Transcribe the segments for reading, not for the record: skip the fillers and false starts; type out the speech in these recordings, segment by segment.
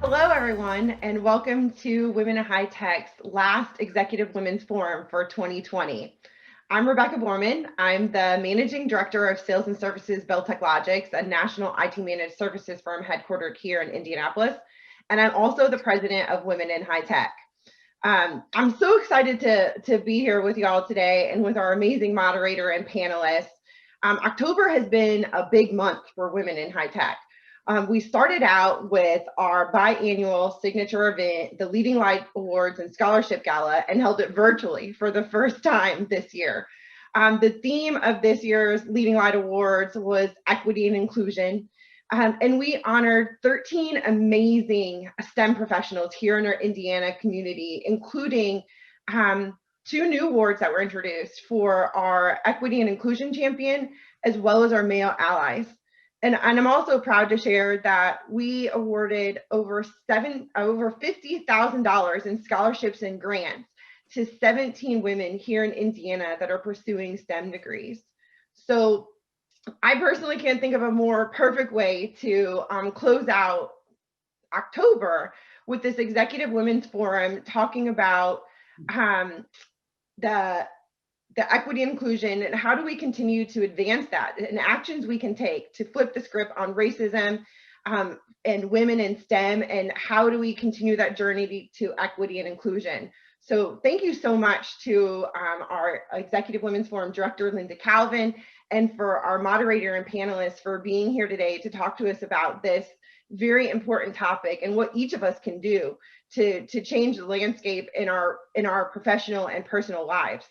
Hello, everyone, and welcome to Women in High Tech's last Executive Women's Forum for 2020. I'm Rebecca Borman. I'm the Managing Director of Sales and Services Bell Technologies, a national IT managed services firm headquartered here in Indianapolis, and I'm also the President of Women in High Tech. I'm so excited to be here with y'all today and with our amazing moderator and panelists. October has been a big month for women in high tech. We started out with our biannual signature event, the Leading Light Awards and Scholarship Gala, and held it virtually for the first time this year. The theme of this year's Leading Light Awards was equity and inclusion. And we honored 13 amazing STEM professionals here in our Indiana community, including 2 new awards that were introduced for our Equity and Inclusion Champion, as well as our Male Allies. And I'm also proud to share that we awarded over $50,000 in scholarships and grants to 17 women here in Indiana that are pursuing STEM degrees. So I personally can't think of a more perfect way to close out October with this Executive Women's Forum talking about the equity and inclusion and how do we continue to advance that and actions we can take to flip the script on racism and women in STEM, and how do we continue that journey to equity and inclusion. So thank you so much to our Executive Women's Forum Director, Linda Calvin, and for our moderator and panelists for being here today to talk to us about this very important topic and what each of us can do to change the landscape in our professional and personal lives.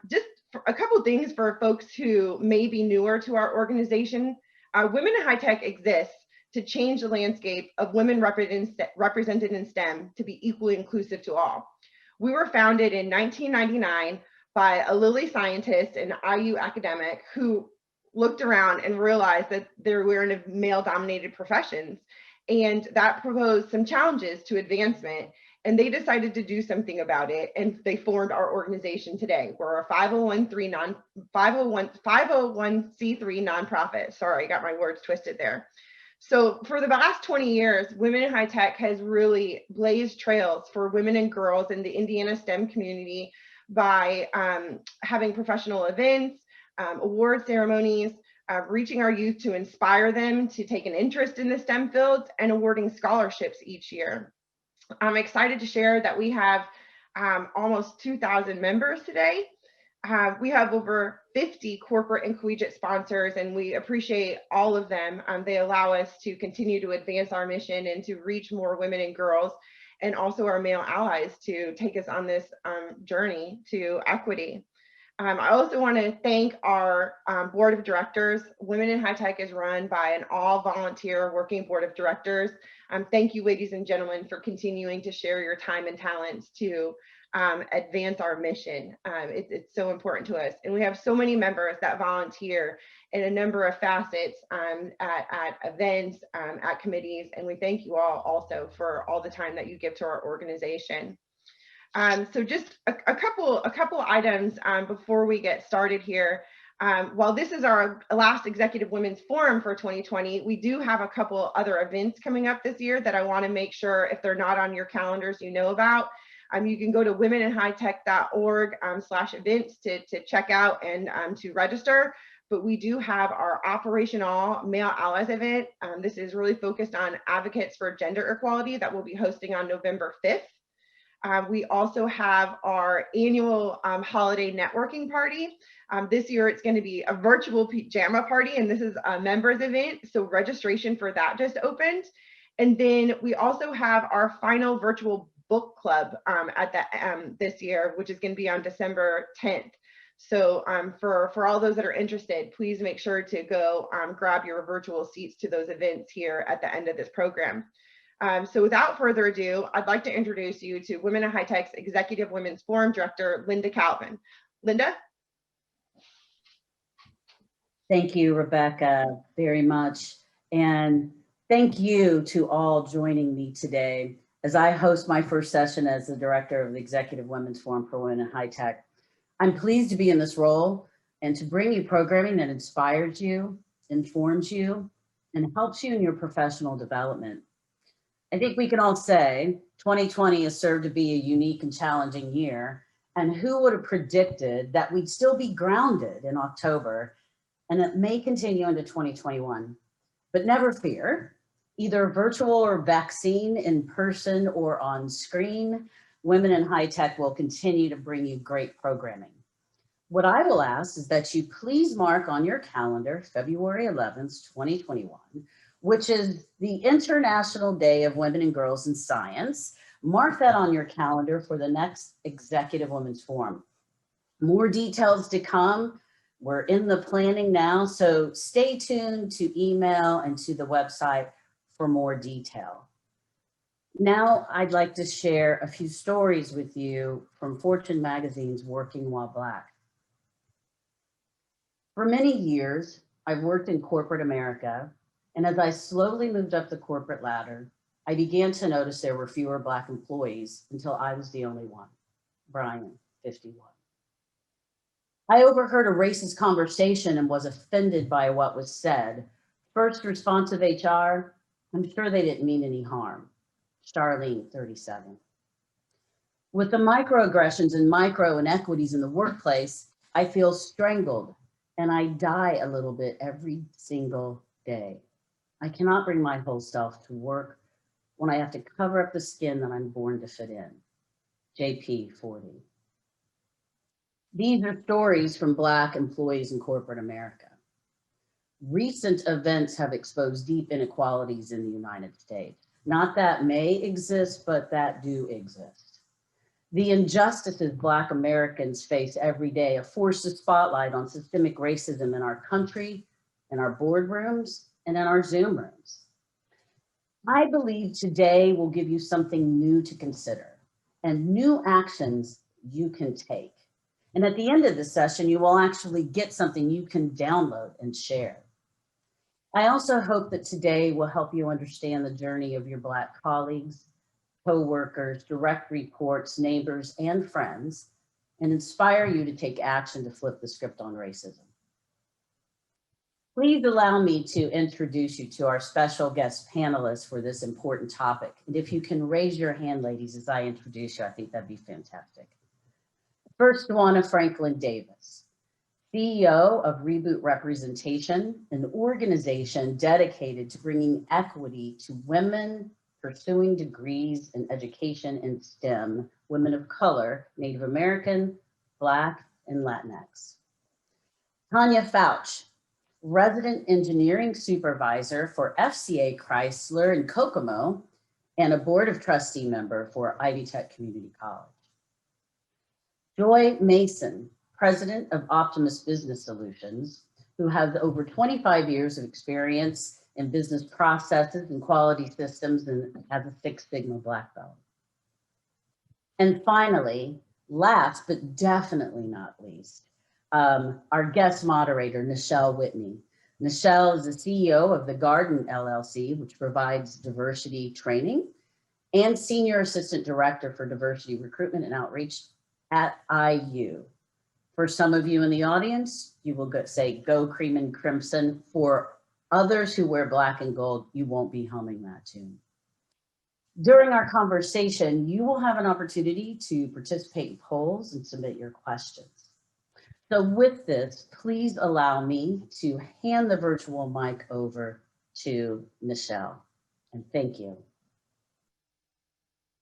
Just a couple things for folks who may be newer to our organization. Women in High Tech exists to change the landscape of women represented in STEM to be equally inclusive to all. We were founded in 1999 by a Lilly scientist and IU academic who looked around and realized that there were in male-dominated professions, and that proposed some challenges to advancement. And they decided to do something about it, and they formed our organization today. We're a 501c3 nonprofit. Sorry, I got my words twisted there. So for the last 20 years, Women in High Tech has really blazed trails for women and girls in the Indiana STEM community by having professional events, award ceremonies, reaching our youth to inspire them to take an interest in the STEM fields, and awarding scholarships each year. I'm excited to share that we have almost 2,000 members today. We have over 50 corporate and collegiate sponsors, and we appreciate all of them. They allow us to continue to advance our mission and to reach more women and girls, and also our male allies to take us on this journey to equity. I also want to thank our board of directors. Women in High Tech is run by an all-volunteer working board of directors. Thank you, ladies and gentlemen, for continuing to share your time and talents to advance our mission. It's so important to us. And we have so many members that volunteer in a number of facets at events, at committees, and we thank you all also for all the time that you give to our organization. So just a couple items before we get started here. While this is our last Executive Women's Forum for 2020, we do have a couple other events coming up this year that I want to make sure, if they're not on your calendars, you know about. You can go to womeninhightech.org/events to check out and to register. But we do have our Operation All Male Allies event. This is really focused on advocates for gender equality that we'll be hosting on November 5th. We also have our annual holiday networking party. This year it's going to be a virtual pajama party, and this is a members event, so registration for that just opened. And then we also have our final virtual book club this year, which is going to be on December 10th. So for all those that are interested, please make sure to go grab your virtual seats to those events here at the end of this program. So without further ado, I'd like to introduce you to Women in High Tech's Executive Women's Forum Director, Linda Calvin. Linda? Thank you, Rebecca, very much. And thank you to all joining me today as I host my first session as the Director of the Executive Women's Forum for Women in High Tech. I'm pleased to be in this role and to bring you programming that inspires you, informs you, and helps you in your professional development. I think we can all say 2020 has served to be a unique and challenging year. And who would have predicted that we'd still be grounded in October, and it may continue into 2021. But never fear, either virtual or vaccine, in person or on screen, Women in High Tech will continue to bring you great programming. What I will ask is that you please mark on your calendar February 11th, 2021, which is the International Day of Women and Girls in Science. Mark that on your calendar for the next Executive Women's Forum. More details to come. We're in the planning now, so stay tuned to email and to the website for more detail. Now I'd like to share a few stories with you from Fortune magazine's Working While Black. For many years, I've worked in corporate America, and as I slowly moved up the corporate ladder, I began to notice there were fewer Black employees until I was the only one, Brian, 51. I overheard a racist conversation and was offended by what was said. First response of HR, I'm sure they didn't mean any harm. Charlene, 37. With the microaggressions and micro inequities in the workplace, I feel strangled and I die a little bit every single day. I cannot bring my whole self to work when I have to cover up the skin that I'm born to fit in. JP, 40. These are stories from Black employees in corporate America. Recent events have exposed deep inequalities in the United States. Not that may exist, but that do exist. The injustices Black Americans face every day have forced a spotlight on systemic racism in our country, in our boardrooms, and in our Zoom rooms. I believe today will give you something new to consider and new actions you can take. And at the end of the session, you will actually get something you can download and share. I also hope that today will help you understand the journey of your Black colleagues, co-workers, direct reports, neighbors, and friends, and inspire you to take action to flip the script on racism. Please allow me to introduce you to our special guest panelists for this important topic. And if you can raise your hand, ladies, as I introduce you, I think that'd be fantastic. First one of Franklin Davis, CEO of Reboot Representation, an organization dedicated to bringing equity to women pursuing degrees in education in STEM, women of color, Native American, Black, and Latinx. Tanya Fauch, resident engineering supervisor for FCA Chrysler in Kokomo, and a board of trustee member for Ivy Tech Community College. Joy Mason, president of Optimus Business Solutions, who has over 25 years of experience in business processes and quality systems and has a Six Sigma Black Belt. And finally, last but definitely not least, our guest moderator, Nichelle Whitney. Nichelle is the CEO of The Garden LLC, which provides diversity training, and Senior Assistant Director for Diversity Recruitment and Outreach at IU. For some of you in the audience, you will say, go cream and crimson. For others who wear black and gold, you won't be humming that tune. During our conversation, you will have an opportunity to participate in polls and submit your questions. So with this, please allow me to hand the virtual mic over to Nichelle, and thank you.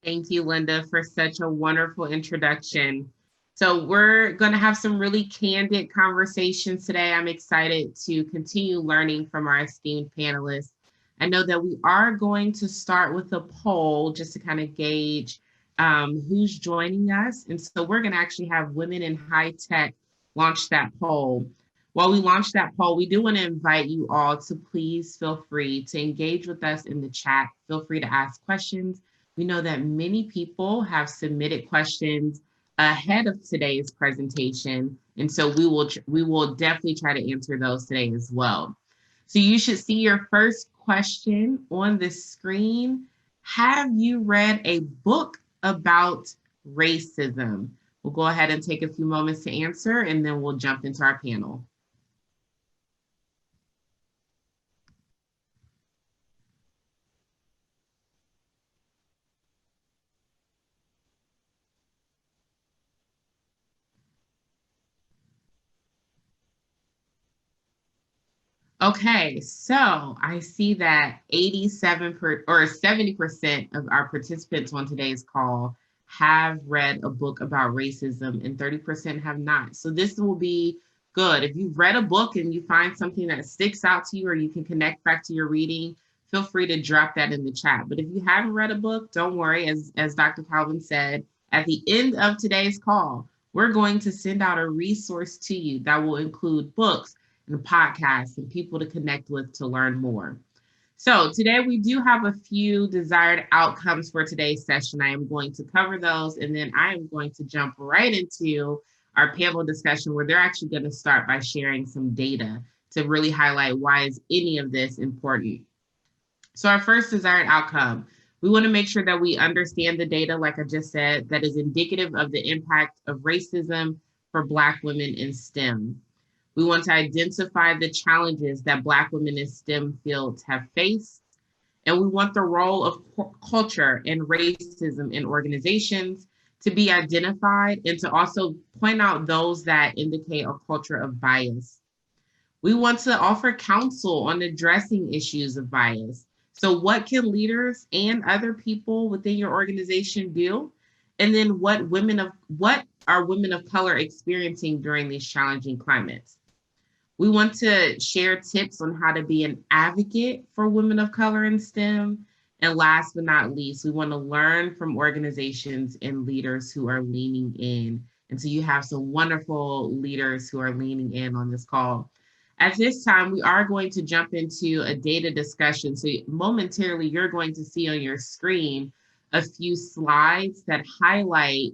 Thank you, Linda, for such a wonderful introduction. So we're going to have some really candid conversations today. I'm excited to continue learning from our esteemed panelists. I know that we are going to start with a poll just to kind of gauge who's joining us. And so we're going to actually have Women in High Tech launch that poll. While we launch that poll, we do want to invite you all to please feel free to engage with us in the chat. Feel free to ask questions. We know that many people have submitted questions ahead of today's presentation, and so we will definitely try to answer those today as well. So you should see your first question on the screen. Have you read a book about racism? We'll go ahead and take a few moments to answer, and then we'll jump into our panel. Okay, so I see that 70% of our participants on today's call have read a book about racism and 30% have not. So this will be good. If you've read a book and you find something that sticks out to you or you can connect back to your reading, feel free to drop that in the chat. But if you haven't read a book, don't worry. As Dr. Calvin said, at the end of today's call, we're going to send out a resource to you that will include books and podcasts and people to connect with to learn more. So today we do have a few desired outcomes for today's session. I am going to cover those, and then I am going to jump right into our panel discussion where they're actually going to start by sharing some data to really highlight why is any of this important. So our first desired outcome, we want to make sure that we understand the data, like I just said, that is indicative of the impact of racism for Black women in STEM. We want to identify the challenges that Black women in STEM fields have faced. And we want the role of culture and racism in organizations to be identified and to also point out those that indicate a culture of bias. We want to offer counsel on addressing issues of bias. So what can leaders and other people within your organization do? And then what are women of color experiencing during these challenging climates? We want to share tips on how to be an advocate for women of color in STEM. And last but not least, we want to learn from organizations and leaders who are leaning in. And so you have some wonderful leaders who are leaning in on this call. At this time, we are going to jump into a data discussion. So momentarily, you're going to see on your screen a few slides that highlight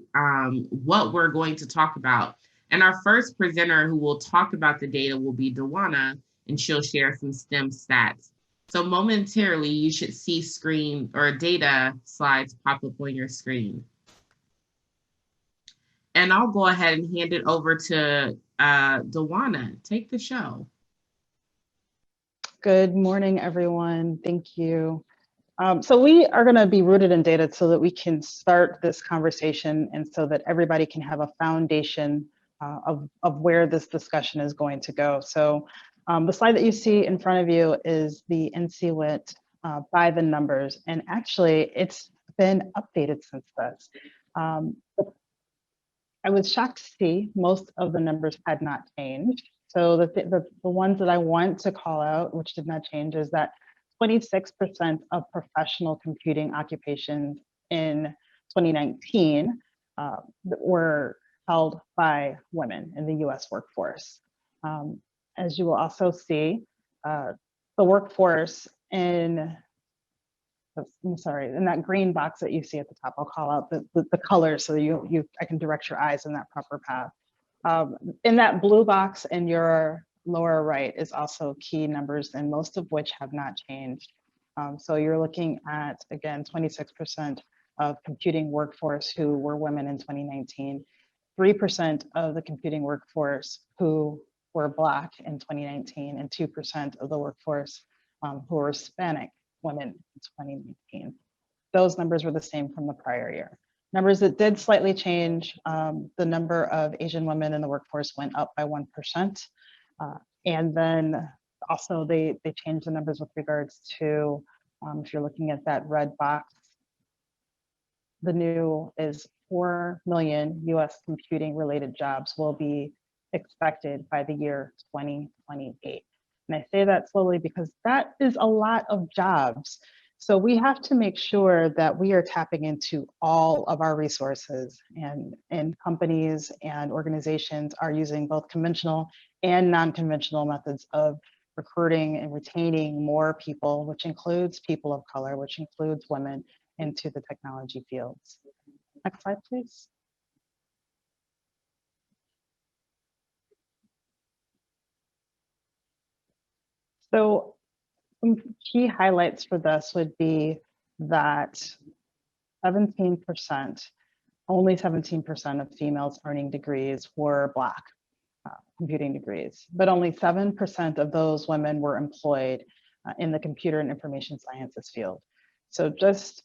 what we're going to talk about. And our first presenter who will talk about the data will be Dawana, and she'll share some STEM stats. So momentarily, you should see screen or data slides pop up on your screen. And I'll go ahead and hand it over to Dawana. Take the show. Good morning, everyone. Thank you. So we are going to be rooted in data so that we can start this conversation and so that everybody can have a foundation of where this discussion is going to go. So the slide that you see in front of you is the NCWIT by the numbers, and actually it's been updated since this. I was shocked to see most of the numbers had not changed. So the ones that I want to call out, which did not change, is that 26% of professional computing occupations in 2019 were held by women in the US workforce. As you will also see, the workforce in that green box that you see at the top, I'll call out the colors so I can direct your eyes in that proper path. In that blue box in your lower right is also key numbers, and most of which have not changed. So you're looking at, again, 26% of computing workforce who were women in 2019, 3% of the computing workforce who were Black in 2019, and 2% of the workforce who were Hispanic women in 2019. Those numbers were the same from the prior year. Numbers that did slightly change, the number of Asian women in the workforce went up by 1%. And then also they changed the numbers with regards to, if you're looking at that red box, the new is 4 million US computing related jobs will be expected by the year 2028. And I say that slowly because that is a lot of jobs. So we have to make sure that we are tapping into all of our resources, and companies and organizations are using both conventional and non-conventional methods of recruiting and retaining more people, which includes people of color, which includes women, into the technology fields. Next slide, please. So some key highlights for this would be that 17%, only 17% of females earning degrees were Black computing degrees, but only 7% of those women were employed in the computer and information sciences field. So just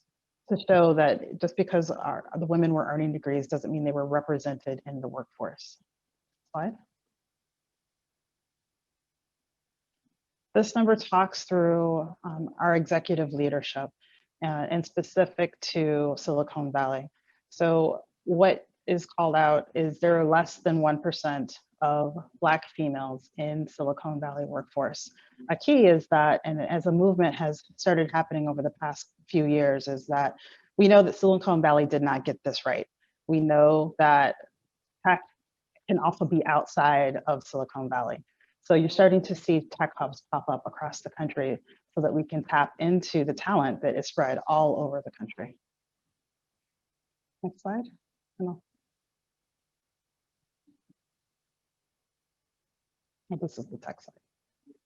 to show that just because the women were earning degrees doesn't mean they were represented in the workforce. Slide. This number talks through our executive leadership and specific to Silicon Valley. So what is called out is there are less than 1% of Black females in Silicon Valley workforce. A key is that, and as a movement has started happening over the past few years, is that we know that Silicon Valley did not get this right. We know that tech can also be outside of Silicon Valley. So you're starting to see tech hubs pop up across the country so that we can tap into the talent that is spread all over the country. Next slide. Oh, this is the tech slide.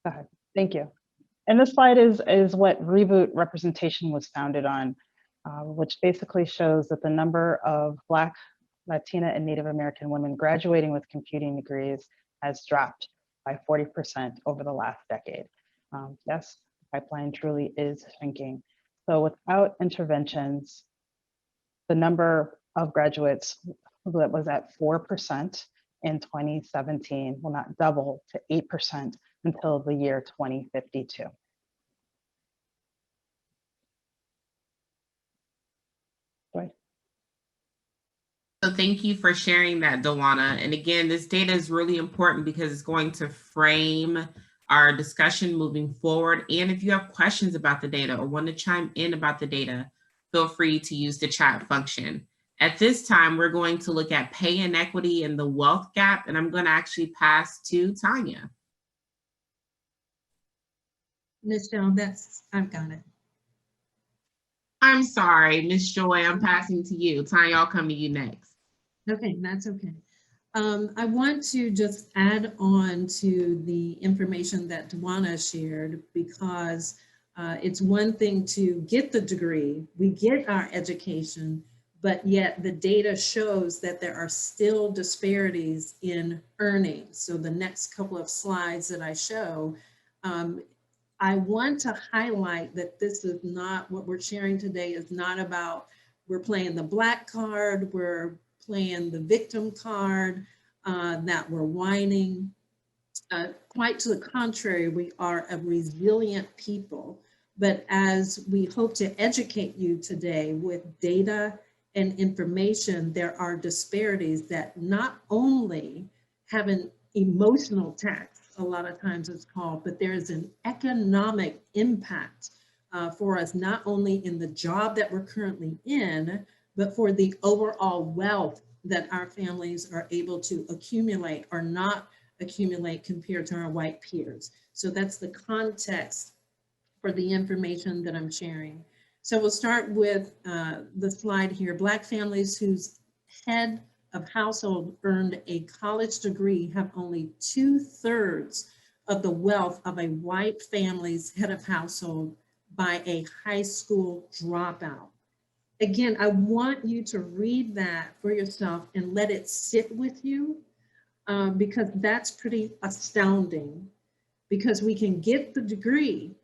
Go ahead. Thank you. And this slide is what Reboot representation was founded on, which basically shows that the number of Black, Latina, and Native American women graduating with computing degrees has dropped by 40% over the last decade. Yes, the pipeline truly is shrinking. So without interventions, the number of graduates that was at 4% in 2017 will not double to 8% until the year 2052. Right. So thank you for sharing that, Dawana. And again, this data is really important because it's going to frame our discussion moving forward. And if you have questions about the data or want to chime in about the data, feel free to use the chat function. At this time, we're going to look at pay inequity and the wealth gap, and I'm going to actually pass to Tanya. Ms. Jones, I've got it. I'm sorry, Ms. Joy, I'm passing to you. Tanya, I'll come to you next. Okay, that's okay. I want to just add on to the information that Dawana shared, because it's one thing to get the degree, we get our education, but yet the data shows that there are still disparities in earnings. So the next couple of slides that I show, I want to highlight that this is not, what we're sharing today is not about we're playing the Black card, we're playing the victim card, that we're whining. Quite to the contrary, we are a resilient people. But as we hope to educate you today with data and information, there are disparities that not only have an emotional tax, a lot of times it's called, but there is an economic impact for us, not only in the job that we're currently in, but for the overall wealth that our families are able to accumulate or not accumulate compared to our white peers. So that's the context for the information that I'm sharing. So we'll start with the slide here. Black families whose head of household earned a college degree have only 2/3 of the wealth of a white family's head of household by a high school dropout. Again, I want you to read that for yourself and let it sit with you, because that's pretty astounding, because we can get the degree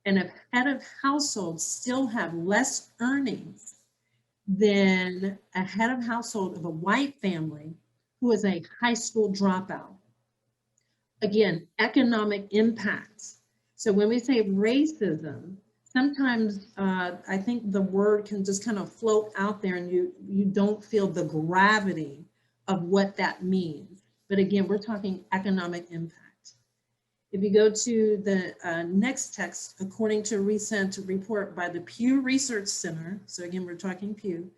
and a head of household still have less earnings than a head of household of a white family who is a high school dropout. Again, economic impacts. So when we say racism, sometimes I think the word can just kind of float out there and you don't feel the gravity of what that means. But again, we're talking economic impact. If you go to the next text, according to a recent report by the Pew Research Center, so again, we're talking Pew,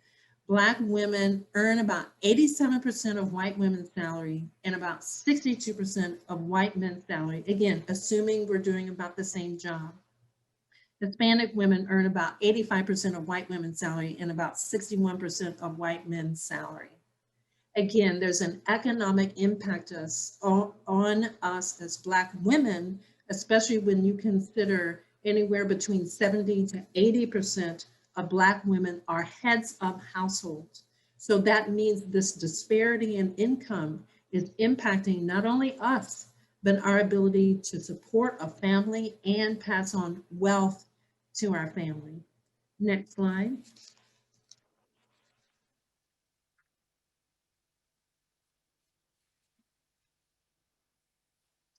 Black women earn about 87% of white women's salary and about 62% of white men's salary. Again, assuming we're doing about the same job. Hispanic women earn about 85% of white women's salary and about 61% of white men's salary. Again, there's an economic impact on us as Black women, especially when you consider anywhere between 70 to 80% of Black women are heads of households. So that means this disparity in income is impacting not only us, but our ability to support a family and pass on wealth to our family. Next slide.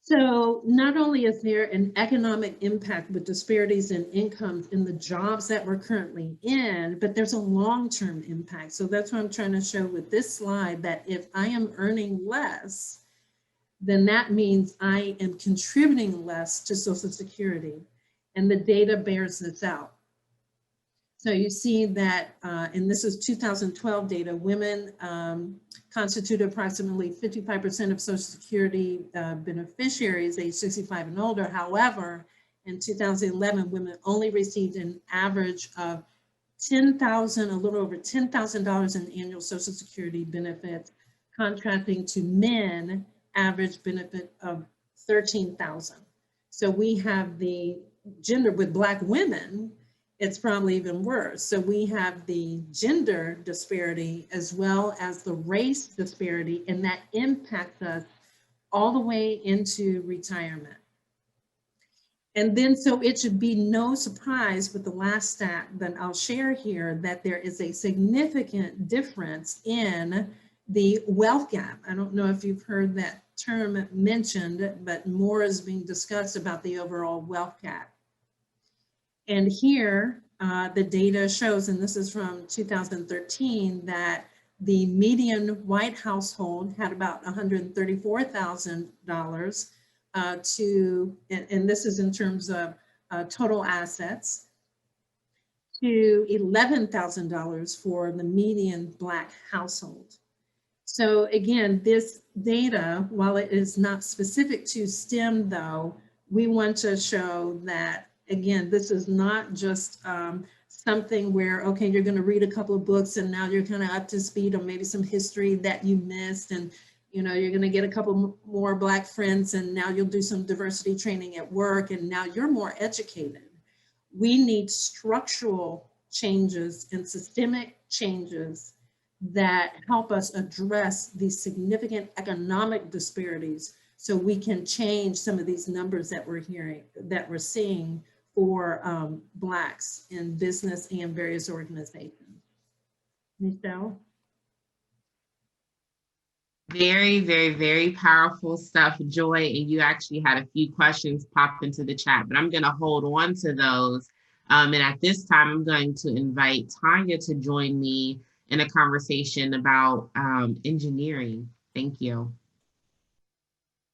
So not only is there an economic impact with disparities in incomes in the jobs that we're currently in, but there's a long-term impact. So that's what I'm trying to show with this slide, that if I am earning less, then that means I am contributing less to Social Security. And the data bears this out. So you see that, and this is 2012 data, women constitute approximately 55% of Social Security beneficiaries age 65 and older. However, in 2011, women only received an average of a little over $10,000 in annual Social Security benefits, contrasting to men average benefit of $13,000. So we have the gender with Black women, it's probably even worse. So we have the gender disparity as well as the race disparity, and that impacts us all the way into retirement. And then, so it should be no surprise with the last stat that I'll share here, that there is a significant difference in the wealth gap. I don't know if you've heard that term mentioned, but more is being discussed about the overall wealth gap. And here, the data shows, and this is from 2013, that the median white household had about $134,000 and this is in terms of total assets, to $11,000 for the median Black household. So again, this data, while it is not specific to STEM though, we want to show that, again, this is not just something where, okay, you're going to read a couple of books and now you're kind of up to speed on maybe some history that you missed, and you know, you're going to get a couple more Black friends and now you'll do some diversity training at work and now you're more educated. We need structural changes and systemic changes that help us address these significant economic disparities so we can change some of these numbers that we're hearing, that we're seeing for Blacks in business and various organizations. Michelle? Very, very, very powerful stuff, Joy. And you actually had a few questions pop into the chat, but I'm going to hold on to those. And at this time, I'm going to invite Tanya to join me in a conversation about engineering. Thank you.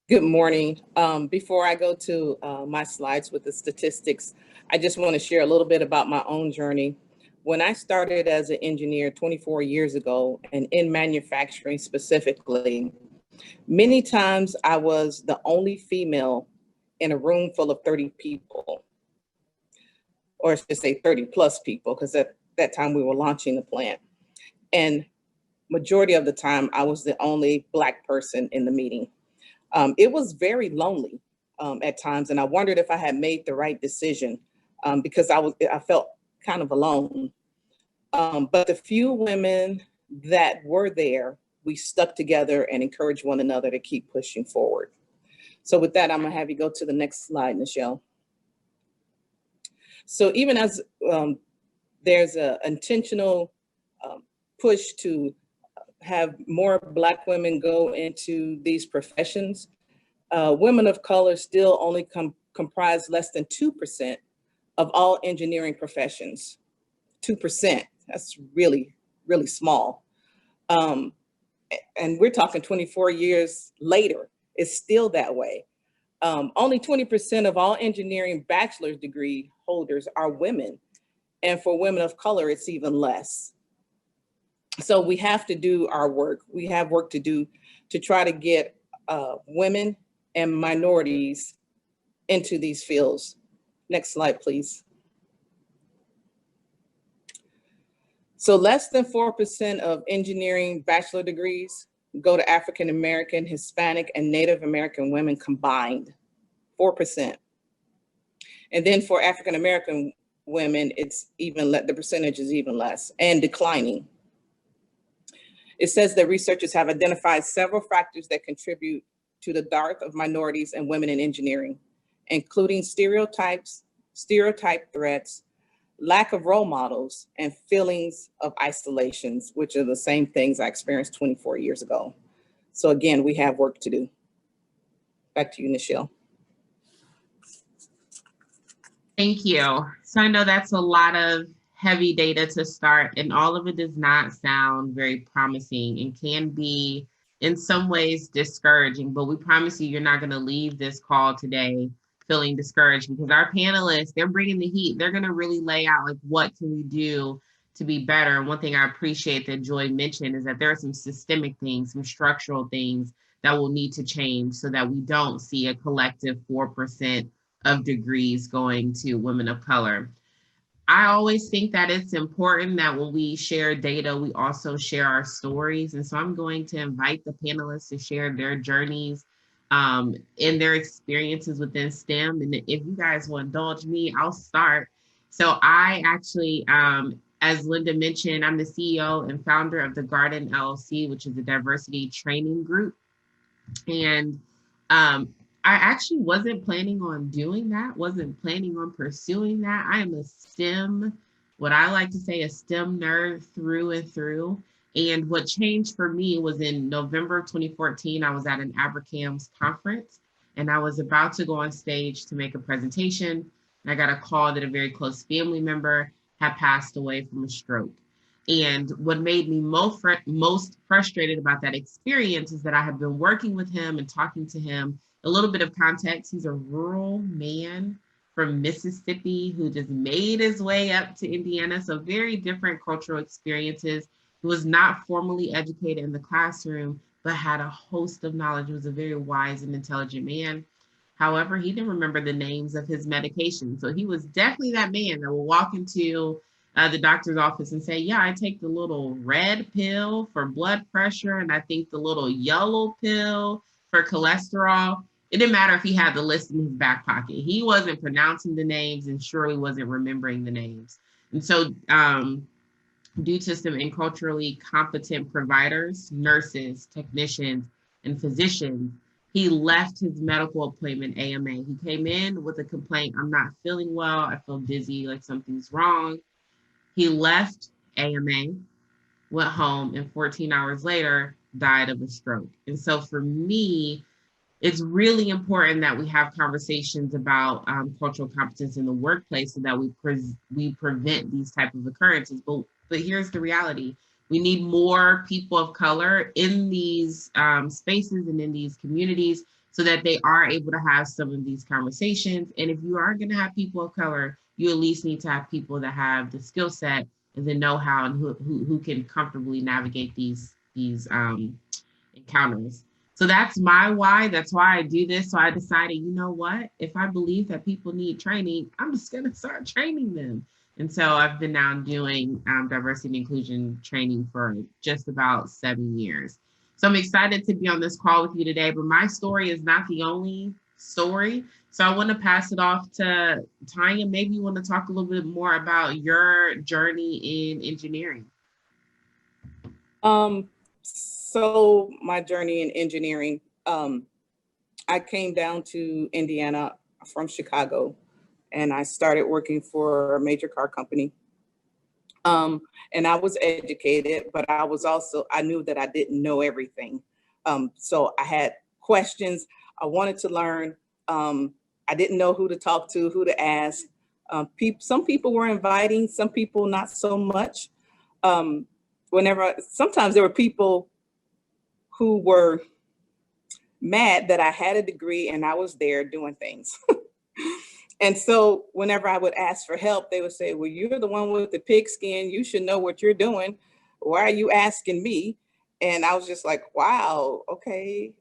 Good morning. Before I go to my slides with the statistics, I just want to share a little bit about my own journey. When I started as an engineer 24 years ago, and in manufacturing specifically, many times I was the only female in a room full of 30 people, or I should say 30 plus people, because at that time we were launching the plant. And majority of the time I was the only Black person in the meeting. It was very lonely at times, and I wondered if I had made the right decision because I felt kind of alone. But the few women that were there, we stuck together and encouraged one another to keep pushing forward. So with that, I'm gonna have you go to the next slide, Michelle. So even as there's an intentional push to have more Black women go into these professions, women of color still only comprise less than 2% of all engineering professions. 2%, that's really, really small. And we're talking 24 years later, it's still that way. Only 20% of all engineering bachelor's degree holders are women. And for women of color, it's even less. So we have to do our work. We have work to do to try to get women and minorities into these fields. Next slide, please. So less than 4% of engineering bachelor degrees go to African American, Hispanic, and Native American women combined, 4%. And then for African American women, it's even the percentage is even less and declining. It says that researchers have identified several factors that contribute to the dearth of minorities and women in engineering, including stereotypes, stereotype threats, lack of role models, and feelings of isolations, which are the same things I experienced 24 years ago. So again, we have work to do. Back to you, Nichelle. Thank you. So I know that's a lot of heavy data to start, and all of it does not sound very promising and can be in some ways discouraging, but we promise you, you're not going to leave this call today feeling discouraged, because our panelists, they're bringing the heat. They're going to really lay out like, what can we do to be better? And one thing I appreciate that Joy mentioned is that there are some systemic things, some structural things that will need to change so that we don't see a collective 4% of degrees going to women of color. I always think that it's important that when we share data, we also share our stories. And so I'm going to invite the panelists to share their journeys and their experiences within STEM. And if you guys will indulge me, I'll start. So I actually, as Linda mentioned, I'm the CEO and founder of the Garden LLC, which is a diversity training group. And I actually wasn't planning on doing that, wasn't planning on pursuing that. I am a STEM, what I like to say, a STEM nerd through and through. And what changed for me was in November of 2014, I was at an ABRACAMS conference, and I was about to go on stage to make a presentation. And I got a call that a very close family member had passed away from a stroke. And what made me most frustrated about that experience is that I had been working with him and talking to him. A little bit of context, he's a rural man from Mississippi who just made his way up to Indiana. So very different cultural experiences. He was not formally educated in the classroom, but had a host of knowledge. He was a very wise and intelligent man. However, he didn't remember the names of his medications. So he was definitely that man that will walk into the doctor's office and say, yeah, I take the little red pill for blood pressure, and I think the little yellow pill for cholesterol. It didn't matter if he had the list in his back pocket. He wasn't pronouncing the names and surely wasn't remembering the names. And so due to some culturally competent providers, nurses, technicians, and physicians, he left his medical appointment AMA. He came in with a complaint, I'm not feeling well, I feel dizzy, like something's wrong. He left AMA, went home, and 14 hours later, died of a stroke. And so for me, it's really important that we have conversations about cultural competence in the workplace so that we prevent these type of occurrences. But here's the reality. We need more people of color in these spaces and in these communities so that they are able to have some of these conversations. And if you are going to have people of color, you at least need to have people that have the skill set and the know-how and who can comfortably navigate these encounters. So that's my why. That's why I do this. So I decided, you know what? If I believe that people need training, I'm just going to start training them. And so I've been now doing diversity and inclusion training for just about 7 years. So I'm excited to be on this call with you today, but my story is not the only story. So I want to pass it off to Tanya. Maybe you want to talk a little bit more about your journey in engineering. So my journey in engineering, I came down to Indiana from Chicago, and I started working for a major car company. And I was educated, but I knew that I didn't know everything. So I had questions. I wanted to learn. I didn't know who to talk to, who to ask. Some people were inviting, some people not so much. Sometimes there were people who were mad that I had a degree and I was there doing things. And so whenever I would ask for help, they would say, well, you're the one with the pigskin. You should know what you're doing. Why are you asking me? And I was just like, wow, okay.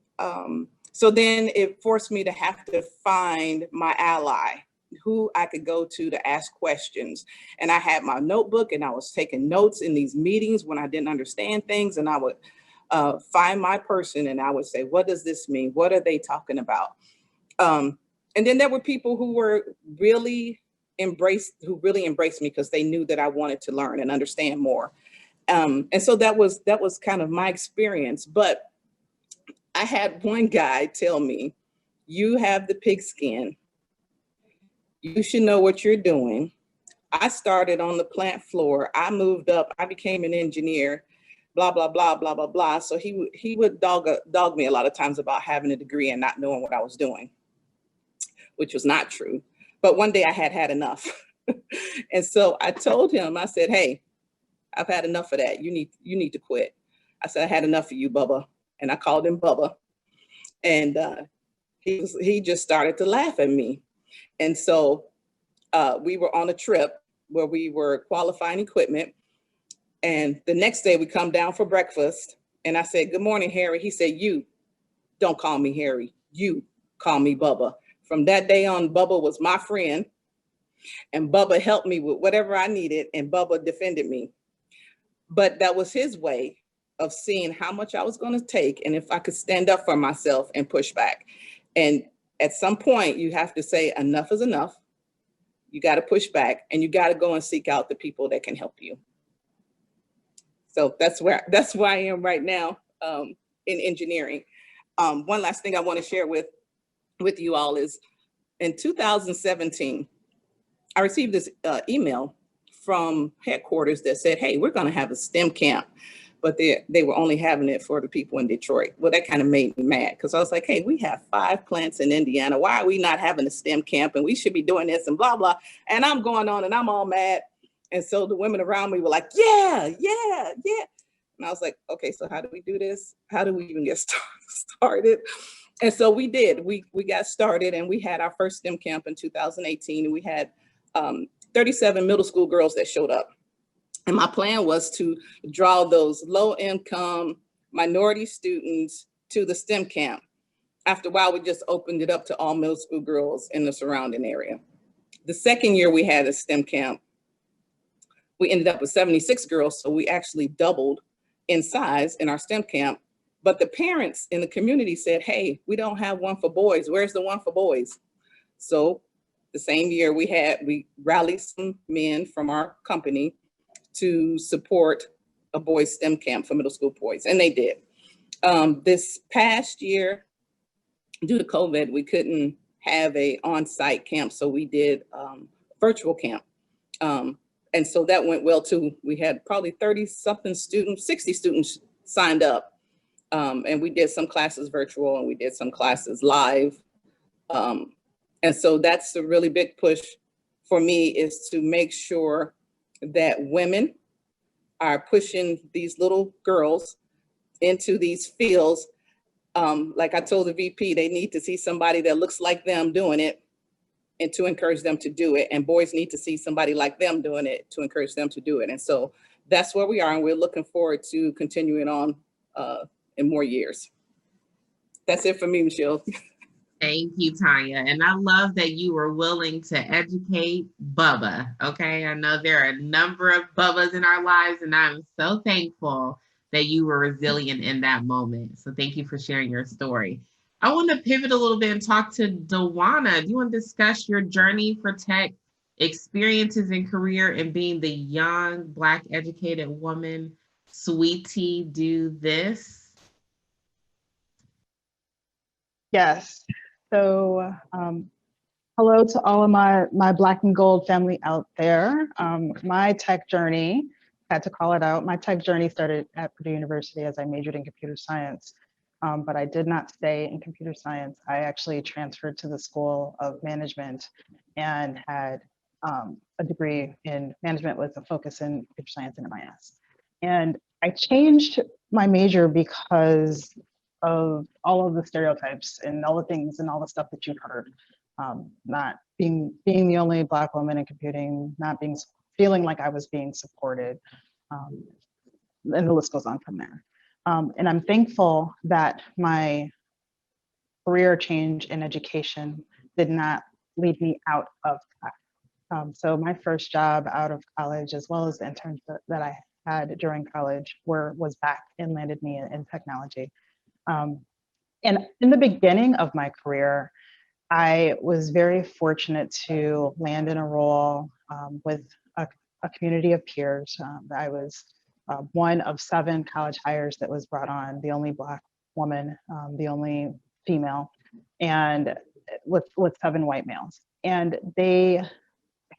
So then it forced me to have to find my ally, who I could go to ask questions. And I had my notebook and I was taking notes in these meetings when I didn't understand things. And I would find my person and I would say, what does this mean? What are they talking about? And then there were people who really embraced me because they knew that I wanted to learn and understand more. And so that was kind of my experience. But I had one guy tell me, you have the pigskin. You should know what you're doing. I started on the plant floor. I moved up. I became an engineer. blah, blah, blah, blah, blah, blah. So he would dog me a lot of times about having a degree and not knowing what I was doing, which was not true. But one day I had enough. And so I told him, I said, hey, I've had enough of that. You need to quit. I said, I had enough of you, Bubba. And I called him Bubba. And he just started to laugh at me. And so we were on a trip where we were qualifying equipment. And the next day we come down for breakfast. And I said, good morning, Harry. He said, you don't call me Harry. You call me Bubba. From that day on, Bubba was my friend. And Bubba helped me with whatever I needed. And Bubba defended me. But that was his way of seeing how much I was going to take and if I could stand up for myself and push back. And at some point, you have to say enough is enough. You got to push back and you got to go and seek out the people that can help you. So that's where I am right now in engineering. One last thing I want to share with you all is in 2017, I received this email from headquarters that said, hey, we're going to have a STEM camp, but they were only having it for the people in Detroit. Well, that kind of made me mad because I was like, hey, we have 5 plants in Indiana. Why are we not having a STEM camp? And we should be doing this and blah, blah. And I'm going on and I'm all mad. And so the women around me were like, yeah. And I was like, okay, so how do we do this? How do we even get started? And so we did. We got started and we had our first STEM camp in 2018. And we had 37 middle school girls that showed up. And my plan was to draw those low income minority students to the STEM camp. After a while, we just opened it up to all middle school girls in the surrounding area. The second year we had a STEM camp, we ended up with 76 girls. So we actually doubled in size in our STEM camp. But the parents in the community said, hey, we don't have one for boys. Where's the one for boys? So the same year we rallied some men from our company to support a boys STEM camp for middle school boys, and they did. This past year, due to COVID, we couldn't have a on-site camp, so we did virtual camp. And so that went well too. We had probably 30-something students, 60 students signed up. And we did some classes virtual and we did some classes live. And so that's a really big push for me, is to make sure that women are pushing these little girls into these fields. Like I told the VP, they need to see somebody that looks like them doing it and to encourage them to do it. And boys need to see somebody like them doing it to encourage them to do it. And so that's where we are. And we're looking forward to continuing on in more years. That's it for me, Michelle. Thank you, Tanya. And I love that you were willing to educate Bubba. Okay, I know there are a number of Bubbas in our lives, and I'm so thankful that you were resilient in that moment. So thank you for sharing your story. I want to pivot a little bit and talk to Dawana. Do you want to discuss your journey for tech, experiences in career, and being the young Black educated woman, sweetie, do this? Yes. So hello to all of my Black and Gold family out there. My tech journey, had to call it out, my tech journey started at Purdue University as I majored in computer science, but I did not stay in computer science. I actually transferred to the School of Management and had a degree in management with a focus in computer science and MIS. And I changed my major because of all of the stereotypes and all the things and all the stuff that you've heard. Not being the only Black woman in computing, not feeling like I was being supported, and the list goes on from there. And I'm thankful that my career change in education did not lead me out of tech. So my first job out of college, as well as the internship that I had during college, was back and landed me in technology. And in the beginning of my career, I was very fortunate to land in a role with a community of peers. I was one of 7 college hires that was brought on, the only Black woman, the only female, and with 7 white males. And they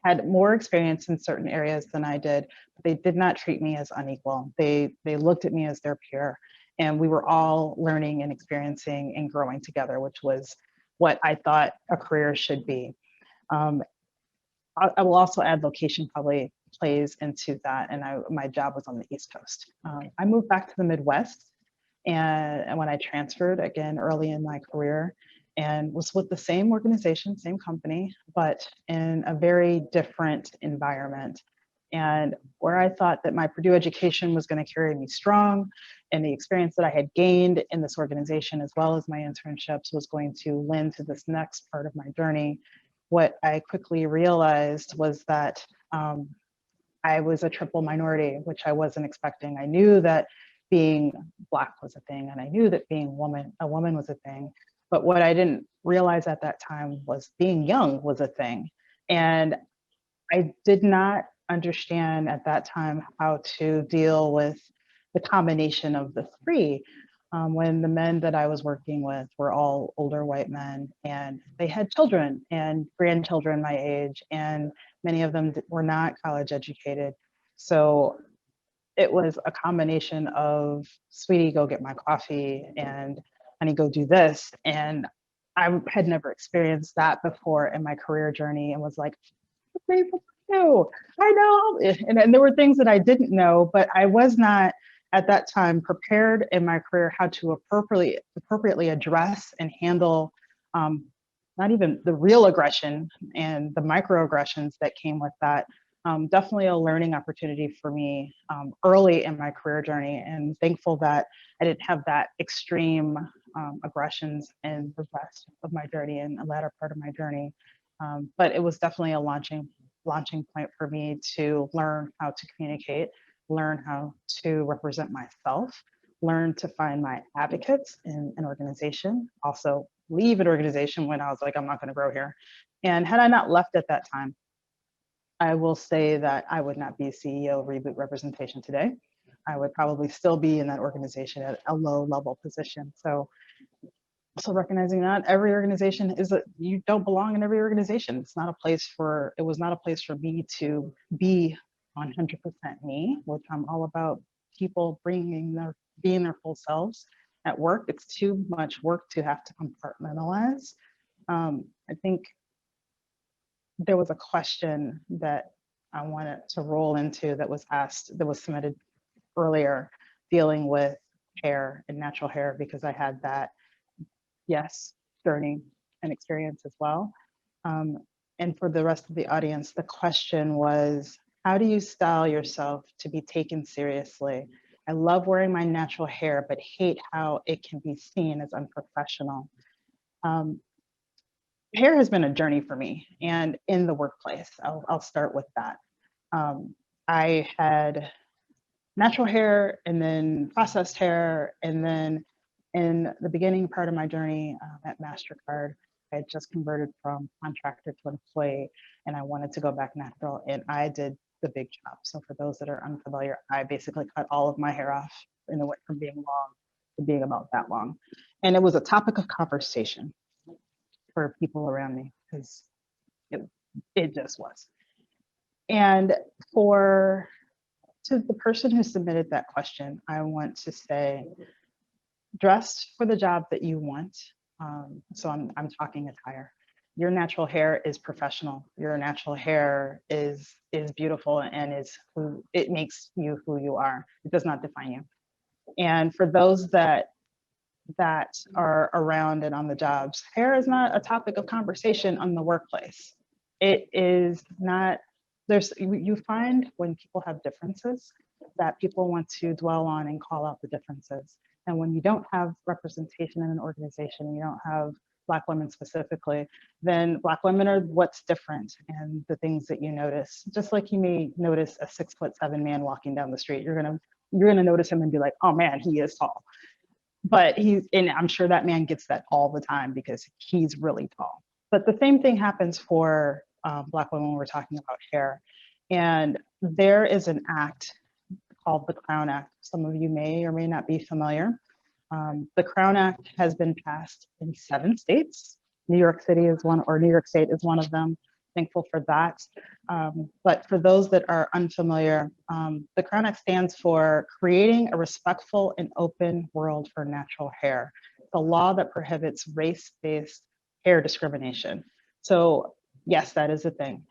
had more experience in certain areas than I did, but they did not treat me as unequal. They looked at me as their peer, and we were all learning and experiencing and growing together, which was what I thought a career should be. I will also add location probably plays into that, and my job was on the East Coast. I moved back to the Midwest, and when I transferred again early in my career, and was with the same organization, same company, but in a very different environment. And where I thought that my Purdue education was going to carry me strong, and the experience that I had gained in this organization, as well as my internships, was going to lend to this next part of my journey. What I quickly realized was that I was a triple minority, which I wasn't expecting. I knew that being Black was a thing, and I knew that being a woman was a thing. But what I didn't realize at that time was being young was a thing. And I did not understand at that time how to deal with the combination of the three. When the men that I was working with were all older white men, and they had children and grandchildren my age, and many of them were not college educated. So it was a combination of, sweetie, go get my coffee, and honey, go do this. And I had never experienced that before in my career journey, and was like, I know. And there were things that I didn't know, but I was not at that time prepared in my career how to appropriately address and handle not even the real aggression and the microaggressions that came with that. Definitely a learning opportunity for me early in my career journey, and thankful that I didn't have that extreme aggressions in the rest of my journey and the latter part of my journey. But it was definitely a launching point for me to learn how to communicate, learn how to represent myself, learn to find my advocates in an organization, also leave an organization when I was like, I'm not going to grow here. And had I not left at that time, I will say that I would not be CEO of Reboot Representation today. I would probably still be in that organization at a low level position. So recognizing that every organization you don't belong in every organization. It was not a place for me to be 100% me, which I'm all about people being their full selves at work. It's too much work to have to compartmentalize. I think there was a question that I wanted to roll into that was submitted earlier, dealing with hair and natural hair, because I had that journey and experience as well. And for the rest of the audience, the question was, how do you style yourself to be taken seriously? I love wearing my natural hair, but hate how it can be seen as unprofessional. Hair has been a journey for me, and in the workplace. I'll start with that. I had natural hair, and then processed hair, and then in the beginning part of my journey at MasterCard, I had just converted from contractor to employee, and I wanted to go back natural, and I did the big chop. So for those that are unfamiliar, I basically cut all of my hair off, and it went from being long to being about that long. And it was a topic of conversation for people around me, because it just was. And to the person who submitted that question, I want to say, dress for the job that you want. So I'm talking attire. Your natural hair is professional. Your natural hair is beautiful, and it makes you who you are. It does not define you. And for those that are around and on the jobs, hair is not a topic of conversation on the workplace. It is not. You find when people have differences that people want to dwell on and call out the differences. And when you don't have representation in an organization, you don't have Black women specifically, then Black women are what's different and the things that you notice. Just like you may notice a 6'7" man walking down the street, you're gonna notice him and be like, oh man, he is tall. But and I'm sure that man gets that all the time because he's really tall. But the same thing happens for Black women when we're talking about hair. And there is an act called the Crown Act. Some of you may or may not be familiar. The Crown Act has been passed in 7 states. New York City is one, or New York State is one of them. thankful for that. But for those that are unfamiliar, the Crown Act stands for Creating a Respectful and Open World for Natural Hair. It's a law that prohibits race-based hair discrimination. So yes, that is a thing.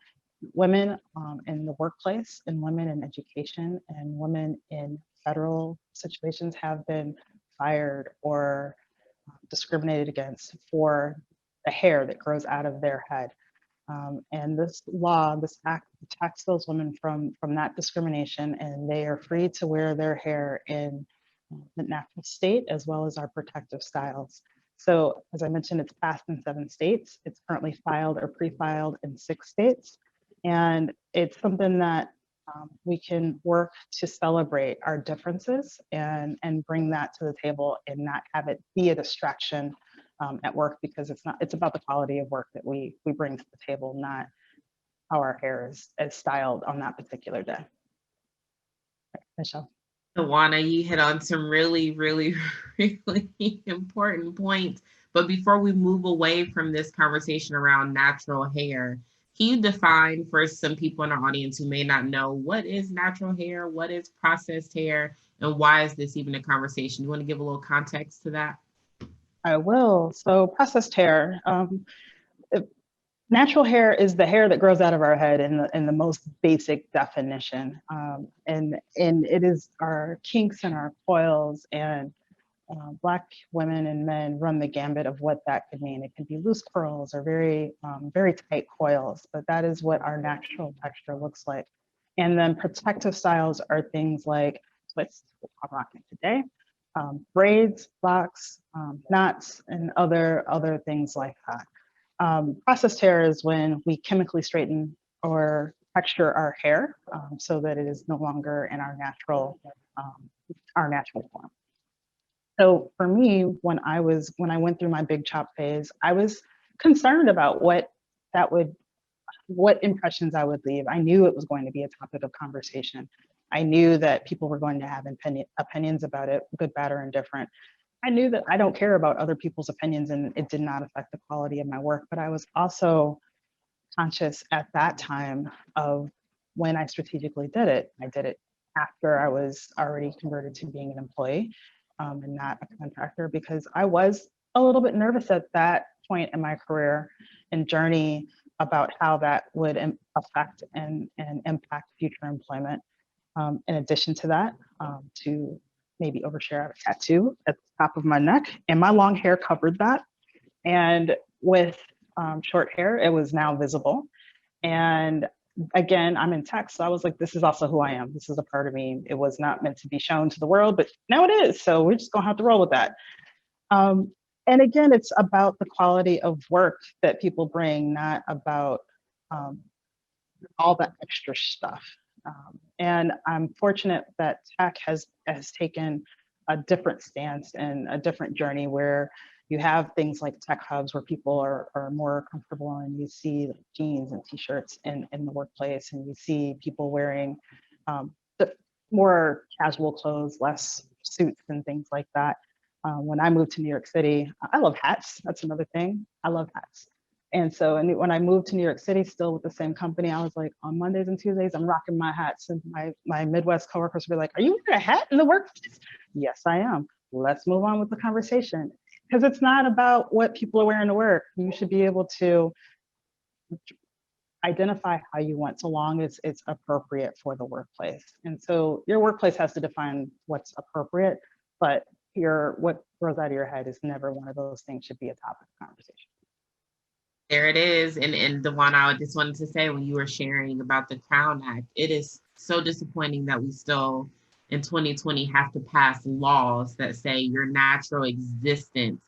Women in the workplace and women in education and women in federal situations have been fired or discriminated against for the hair that grows out of their head. And this law, this act protects those women from that discrimination, and they are free to wear their hair in the natural state as well as our protective styles. So as I mentioned, it's passed in 7 states. It's currently filed or pre-filed in 6 states. And it's something that we can work to celebrate our differences and bring that to the table and not have it be a distraction at work, because it's about the quality of work that we bring to the table, not how our hair is styled on that particular day. Michelle. Tawana, you hit on some really, really, really important points. But before we move away from this conversation around natural hair, can you define for some people in our audience who may not know, what is natural hair, what is processed hair, and why is this even a conversation? You want to give a little context to that? I will. So processed hair. Natural hair is the hair that grows out of our head in the most basic definition. And it is our kinks and our coils, and Black women and men run the gambit of what that could mean. It can be loose curls or very, very tight coils, but that is what our natural texture looks like. And then protective styles are things like twists, which I'm rocking today, braids, locks, knots, and other things like that. Processed hair is when we chemically straighten or texture our hair so that it is no longer in our natural form. So for me, when I went through my big chop phase, I was concerned about what impressions I would leave. I knew it was going to be a topic of conversation. I knew that people were going to have opinions about it, good, bad, or indifferent. I knew that I don't care about other people's opinions, and it did not affect the quality of my work. But I was also conscious at that time of when I strategically did it. I did it after I was already converted to being an employee and not a contractor, because I was a little bit nervous at that point in my career and journey about how that would affect and impact future employment. In addition to that, to maybe overshare, I have a tattoo at the top of my neck, and my long hair covered that. And with short hair, it was now visible. And again, I'm in tech, so I was like, this is also who I am. This is a part of me. It was not meant to be shown to the world, but now it is. So we're just gonna have to roll with that. And again, it's about the quality of work that people bring, not about all the extra stuff. And I'm fortunate that tech has taken a different stance and a different journey, where you have things like tech hubs where people are more comfortable, and you see jeans and t-shirts in the workplace, and you see people wearing the more casual clothes, less suits and things like that. When I moved to New York City, I love hats. That's another thing. I love hats. And so when I moved to New York City, still with the same company, I was like, on Mondays and Tuesdays, I'm rocking my hats. And my Midwest coworkers would be like, are you wearing a hat in the workplace? Yes, I am. Let's move on with the conversation. Because it's not about what people are wearing to work. You should be able to identify how you want, so long as it's appropriate for the workplace. And so your workplace has to define what's appropriate, but what grows out of your head is never one of those things should be a topic of conversation. There it is. And Tawana, I just wanted to say, when you were sharing about the Crown Act, it is so disappointing that we still in 2020 have to pass laws that say your natural existence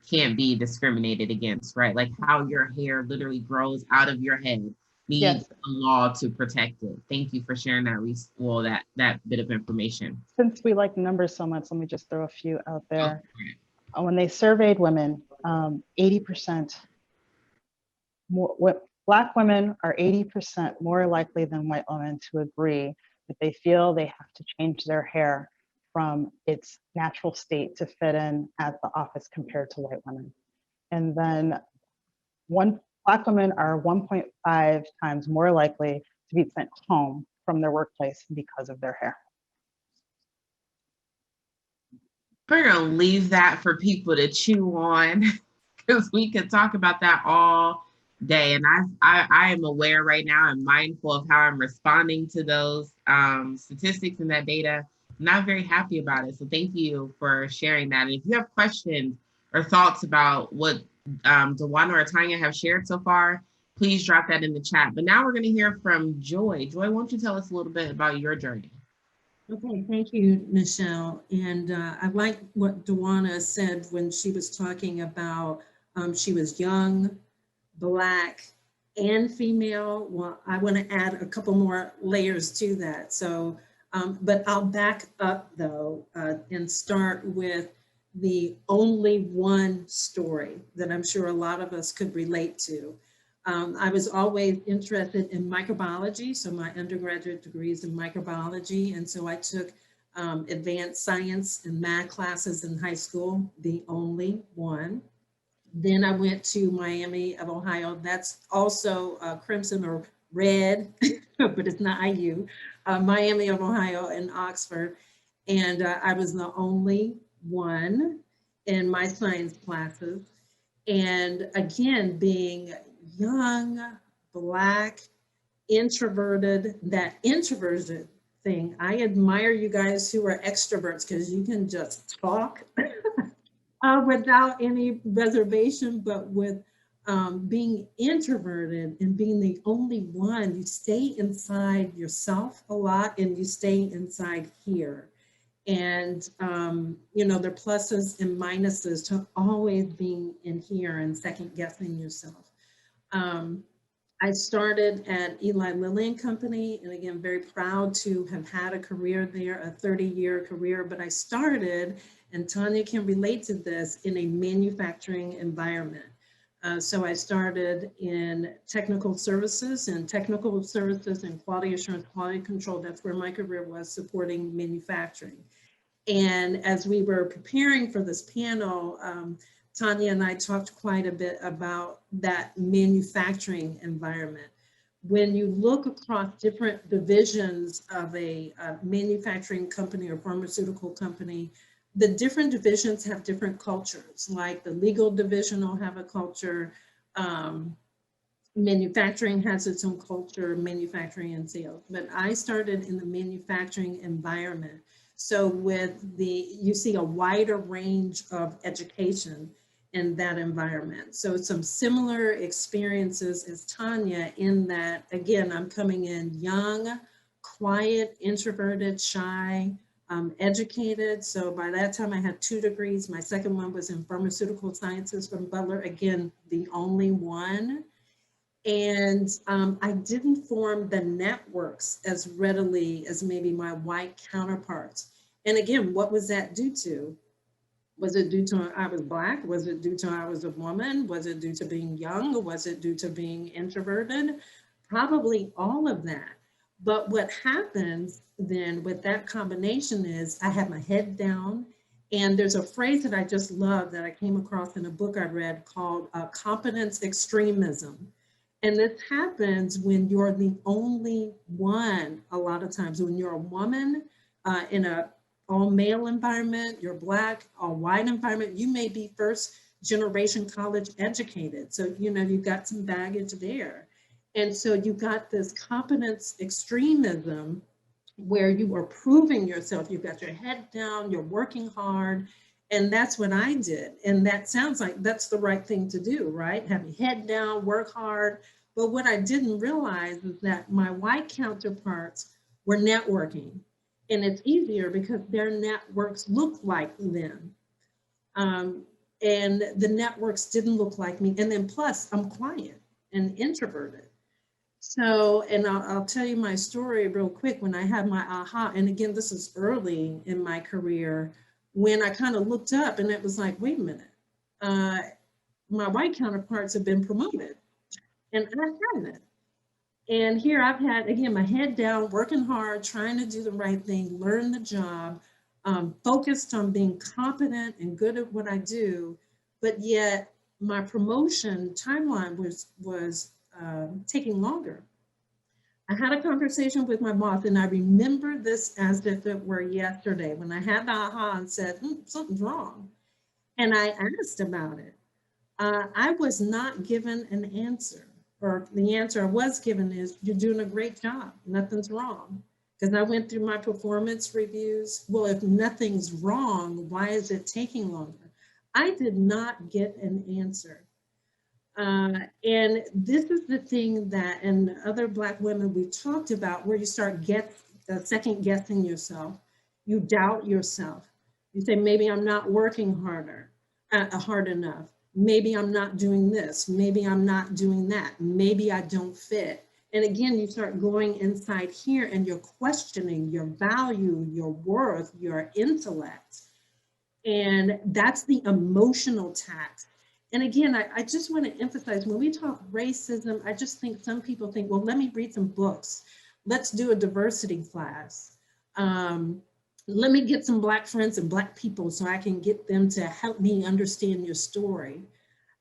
can't be discriminated against, right? Like how your hair literally grows out of your head needs Yes. a law to protect it. Thank you for sharing that bit of information. Since we like numbers so much, let me just throw a few out there. When they surveyed women, 80% more, Black women are 80% more likely than white women to agree that they feel they have to change their hair from its natural state to fit in at the office compared to white women. And then Black women are 1.5 times more likely to be sent home from their workplace because of their hair. We're going to leave that for people to chew on because we could talk about that all day. And I am aware right now, I'm mindful of how I'm responding to those statistics and that data. I'm not very happy about it. So thank you for sharing that. And if you have questions or thoughts about what Dawana or Tanya have shared so far, please drop that in the chat. But now we're going to hear from Joy. Joy, won't you tell us a little bit about your journey? Okay, thank you, Michelle. And I like what Dawana said when she was talking about she was young, Black, and female. Well, I want to add a couple more layers to that. So, but I'll back up though and start with the only one story that I'm sure a lot of us could relate to. I was always interested in microbiology, so my undergraduate degree is in microbiology, and so I took advanced science and math classes in high school, the only one. Then I went to Miami of Ohio. That's also crimson or red, but it's not IU. Miami of Ohio and Oxford, and I was the only one in my science classes. And again, being young, Black, introverted, that introverted thing. I admire you guys who are extroverts because you can just talk without any reservation, but with being introverted and being the only one, you stay inside yourself a lot and you stay inside here. And, you know, there are pluses and minuses to always being in here and second guessing yourself. I started at Eli Lilly and Company, and again, very proud to have had a career there, a 30-year career, but I started, and Tanya can relate to this, in a manufacturing environment. So I started in technical services and quality assurance, quality control. That's where my career was, supporting manufacturing. And as we were preparing for this panel, Tanya and I talked quite a bit about that manufacturing environment. When you look across different divisions of a manufacturing company or pharmaceutical company, the different divisions have different cultures. Like the legal division will have a culture, manufacturing has its own culture, manufacturing and sales. But I started in the manufacturing environment. So with you see a wider range of education in that environment. So some similar experiences as Tanya in that, again, I'm coming in young, quiet, introverted, shy, educated. So by that time I had 2 degrees. My second one was in pharmaceutical sciences from Butler, again, the only one. And I didn't form the networks as readily as maybe my white counterparts. And again, what was that due to? Was it due to I was Black? Was it due to I was a woman? Was it due to being young? Was it due to being introverted? Probably all of that. But what happens then with that combination is I had my head down. And there's a phrase that I just love that I came across in a book I read called Competence Extremism. And this happens when you're the only one, a lot of times. When you're a woman in a all-male environment, you're Black, all-white environment, you may be first generation college educated. So, you know, you've got some baggage there. And so you got this competence extremism where you are proving yourself. You've got your head down, you're working hard. And that's what I did. And that sounds like that's the right thing to do, right? Have your head down, work hard. But what I didn't realize is that my white counterparts were networking. And it's easier because their networks look like them. And the networks didn't look like me. And then plus, I'm quiet and introverted. So, and I'll tell you my story real quick when I had my aha. And again, this is early in my career when I kind of looked up and it was like, wait a minute, my white counterparts have been promoted and I haven't. And here I've had, again, my head down, working hard, trying to do the right thing, learn the job, focused on being competent and good at what I do, but yet my promotion timeline was taking longer. I had a conversation with my boss, and I remember this as if it were yesterday when I had the aha and said, something's wrong. And I asked about it. I was not given an answer, or the answer I was given is, you're doing a great job, nothing's wrong. Because I went through my performance reviews. Well, if nothing's wrong, why is it taking longer? I did not get an answer. And this is the thing that, and other Black women we've talked about, where you start second guessing yourself. You doubt yourself. You say, maybe I'm not working hard enough. Maybe I'm not doing this. Maybe I'm not doing that. Maybe I don't fit. And again, you start going inside here and you're questioning your value, your worth, your intellect. And that's the emotional tax. And again, I just want to emphasize, when we talk racism, I just think some people think, well, let me read some books. Let's do a diversity class. Let me get some Black friends and Black people so I can get them to help me understand your story.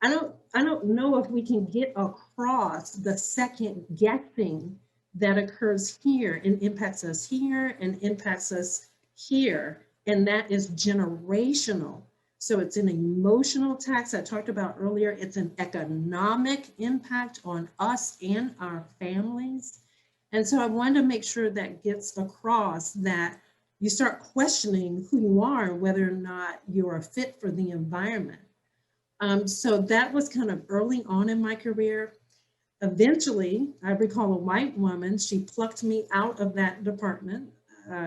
I don't know if we can get across the second guessing that occurs here and impacts us here and impacts us here. And that is generational. So it's an emotional tax I talked about earlier. It's an economic impact on us and our families. And so I wanted to make sure that gets across, that you start questioning who you are and whether or not you're a fit for the environment. So that was kind of early on in my career. Eventually, I recall a white woman, she plucked me out of that department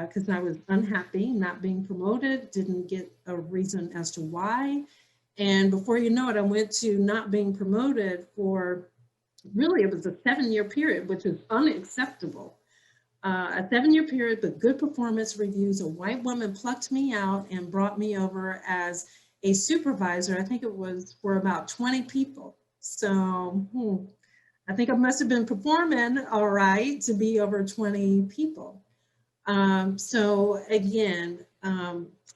because I was unhappy, not being promoted, didn't get a reason as to why. And before you know it, I went to not being promoted for, really, it was a 7-year period, which is unacceptable. A 7-year period, but good performance reviews. A white woman plucked me out and brought me over as a supervisor. I think it was for about 20 people. So I think I must have been performing all right to be over 20 people. So again,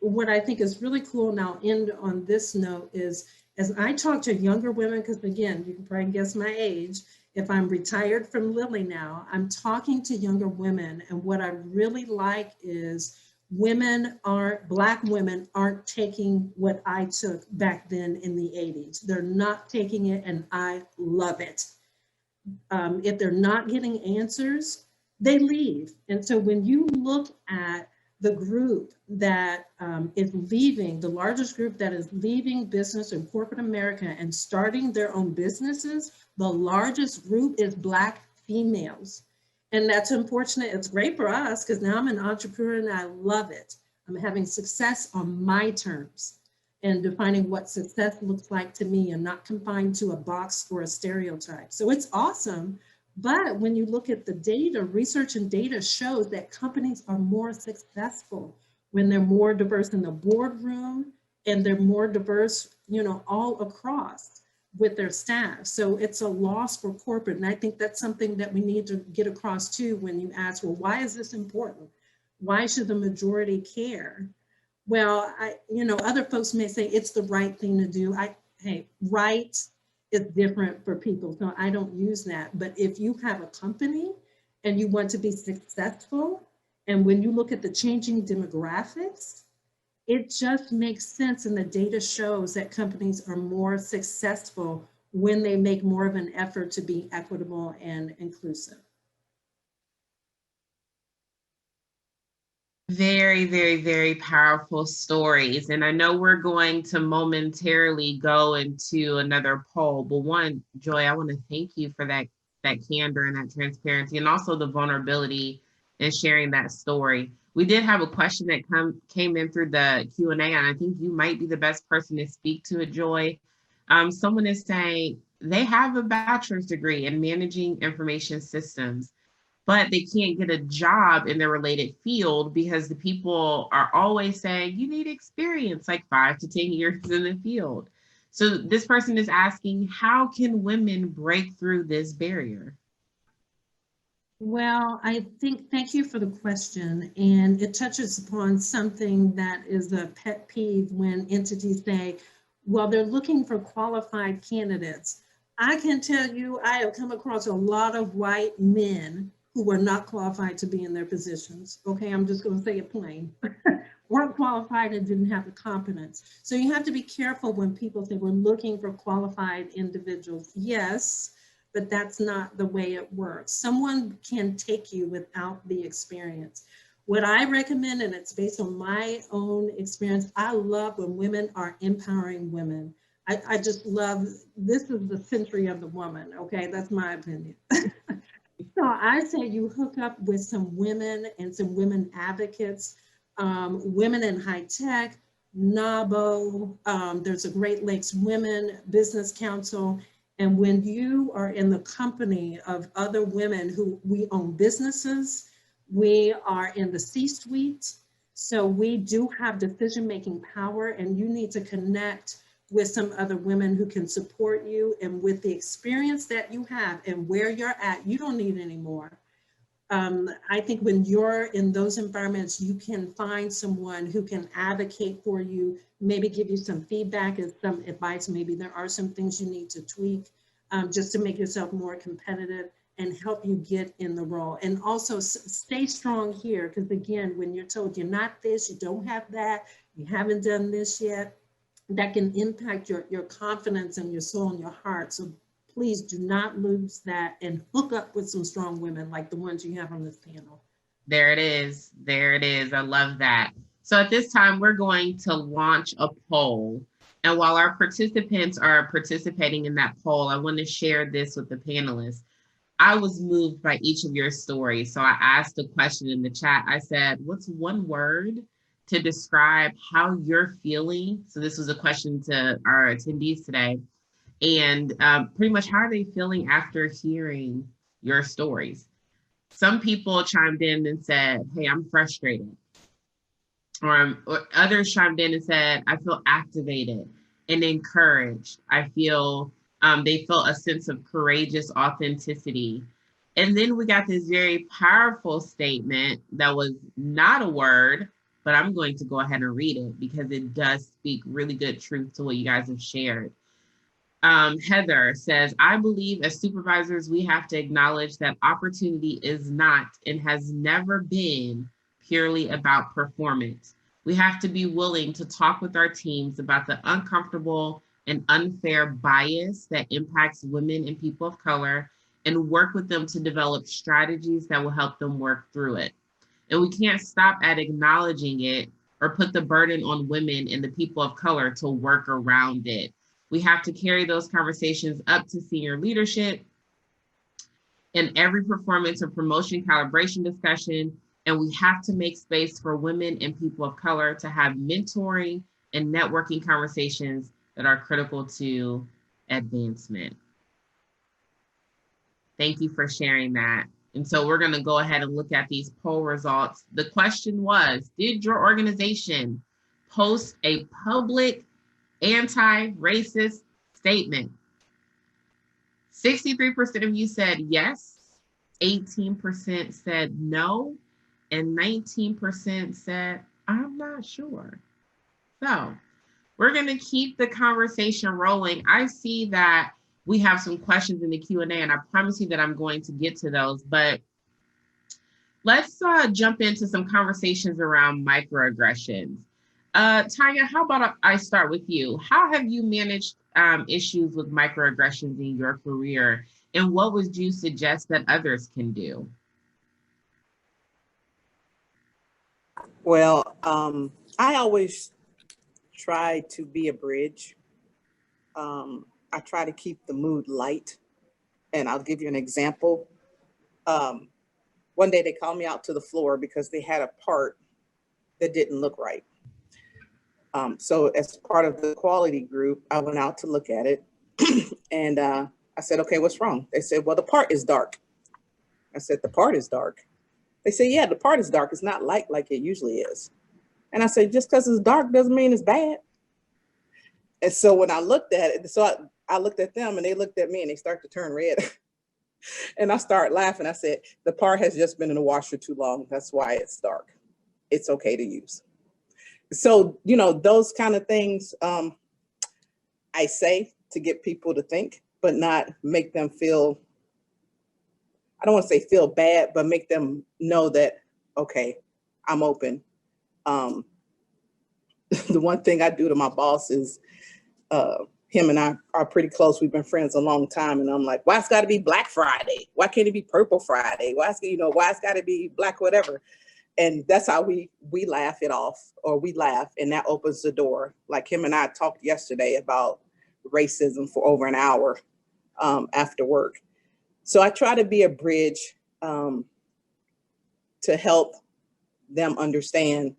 what I think is really cool, and I'll end on this note, is as I talk to younger women, because again, you can probably guess my age, if I'm retired from Lilly now, I'm talking to younger women, and what I really like is Black women aren't taking what I took back then in the 80s. They're not taking it, and I love it. If they're not getting answers, they leave. And so when you look at the group that is leaving, the largest group that is leaving business in corporate America and starting their own businesses, the largest group is Black females. And that's unfortunate. It's great for us because now I'm an entrepreneur and I love it. I'm having success on my terms and defining what success looks like to me and not confined to a box or a stereotype. So it's awesome. But when you look at the data, research and data shows that companies are more successful when they're more diverse in the boardroom and they're more diverse, all across with their staff. So it's a loss for corporate. And I think that's something that we need to get across too when you ask, well, why is this important? Why should the majority care? Well, other folks may say it's the right thing to do. Right is different for people, so I don't use that. But if you have a company and you want to be successful, and when you look at the changing demographics, it just makes sense, and the data shows that companies are more successful when they make more of an effort to be equitable and inclusive. Very, very, very powerful stories. And I know we're going to momentarily go into another poll, but one, Joy, I want to thank you for that candor and that transparency, and also the vulnerability in sharing that story. We did have a question that came in through the Q&A, and I think you might be the best person to speak to it, Joy. Someone is saying they have a bachelor's degree in managing information systems, but they can't get a job in their related field because the people are always saying, you need experience, like 5 to 10 years in the field. So this person is asking, how can women break through this barrier? Well, thank you for the question. And it touches upon something that is a pet peeve when entities say, while they're looking for qualified candidates, I can tell you, I have come across a lot of white men who were not qualified to be in their positions. Okay, I'm just gonna say it plain. Weren't qualified and didn't have the competence. So you have to be careful when people say we're looking for qualified individuals. Yes, but that's not the way it works. Someone can take you without the experience. What I recommend, and it's based on my own experience, I love when women are empowering women. I just love, this is the century of the woman, okay? That's my opinion. So I say you hook up with some women and some women advocates, women in high tech, NABO, there's a Great Lakes Women Business Council. And when you are in the company of other women who, we own businesses, we are in the C-suite, so we do have decision-making power, and you need to connect with some other women who can support you. And with the experience that you have and where you're at, you don't need any more. I think when you're in those environments, you can find someone who can advocate for you, maybe give you some feedback and some advice. Maybe there are some things you need to tweak just to make yourself more competitive and help you get in the role. And also stay strong here, because again, when you're told you're not this, you don't have that, you haven't done this yet, that can impact your confidence and your soul and your heart. So please do not lose that and hook up with some strong women like the ones you have on this panel. There it is. There it is. I love that. So at this time, we're going to launch a poll. And while our participants are participating in that poll, I want to share this with the panelists. I was moved by each of your stories. So I asked a question in the chat. I said, what's one word to describe how you're feeling? So this was a question to our attendees today. And pretty much how are they feeling after hearing your stories? Some people chimed in and said, hey, I'm frustrated. Or others chimed in and said, I feel activated and encouraged. I feel they felt a sense of courageous authenticity. And then we got this very powerful statement that was not a word, but I'm going to go ahead and read it because it does speak really good truth to what you guys have shared. Heather says, I believe as supervisors, we have to acknowledge that opportunity is not and has never been purely about performance. We have to be willing to talk with our teams about the uncomfortable and unfair bias that impacts women and people of color and work with them to develop strategies that will help them work through it. And we can't stop at acknowledging it or put the burden on women and the people of color to work around it. We have to carry those conversations up to senior leadership in every performance or promotion calibration discussion. And we have to make space for women and people of color to have mentoring and networking conversations that are critical to advancement. Thank you for sharing that. And so we're going to go ahead and look at these poll results. The question was, did your organization post a public anti-racist statement? 63% of you said yes, 18% said no, and 19% said, I'm not sure. So we're going to keep the conversation rolling. I see that we have some questions in the Q&A, and I promise you that I'm going to get to those, but let's jump into some conversations around microaggressions. Tanya, how about I start with you? How have you managed issues with microaggressions in your career, and what would you suggest that others can do? Well, I always try to be a bridge. I try to keep the mood light, and I'll give you an example. One day they called me out to the floor because they had a part that didn't look right. So as part of the quality group, I went out to look at it and I said, okay, what's wrong? They said, well, the part is dark. I said, the part is dark. They said, yeah, the part is dark. It's not light like it usually is. And I said, just because it's dark doesn't mean it's bad. And so when I looked at it, so I looked at them and they looked at me and they started to turn red. And I started laughing. I said, the part has just been in the washer too long. That's why it's dark. It's okay to use. So, you know, those kind of things, I say to get people to think, but not make them feel, I don't want to say feel bad, but make them know that, okay, I'm open. The one thing I do to my boss is, him and I are pretty close. We've been friends a long time. And I'm like, why it's got to be Black Friday? Why can't it be Purple Friday? Why it's got to be Black whatever? And that's how we laugh it off, or we laugh, and that opens the door. Like him and I talked yesterday about racism for over an hour after work. So I try to be a bridge to help them understand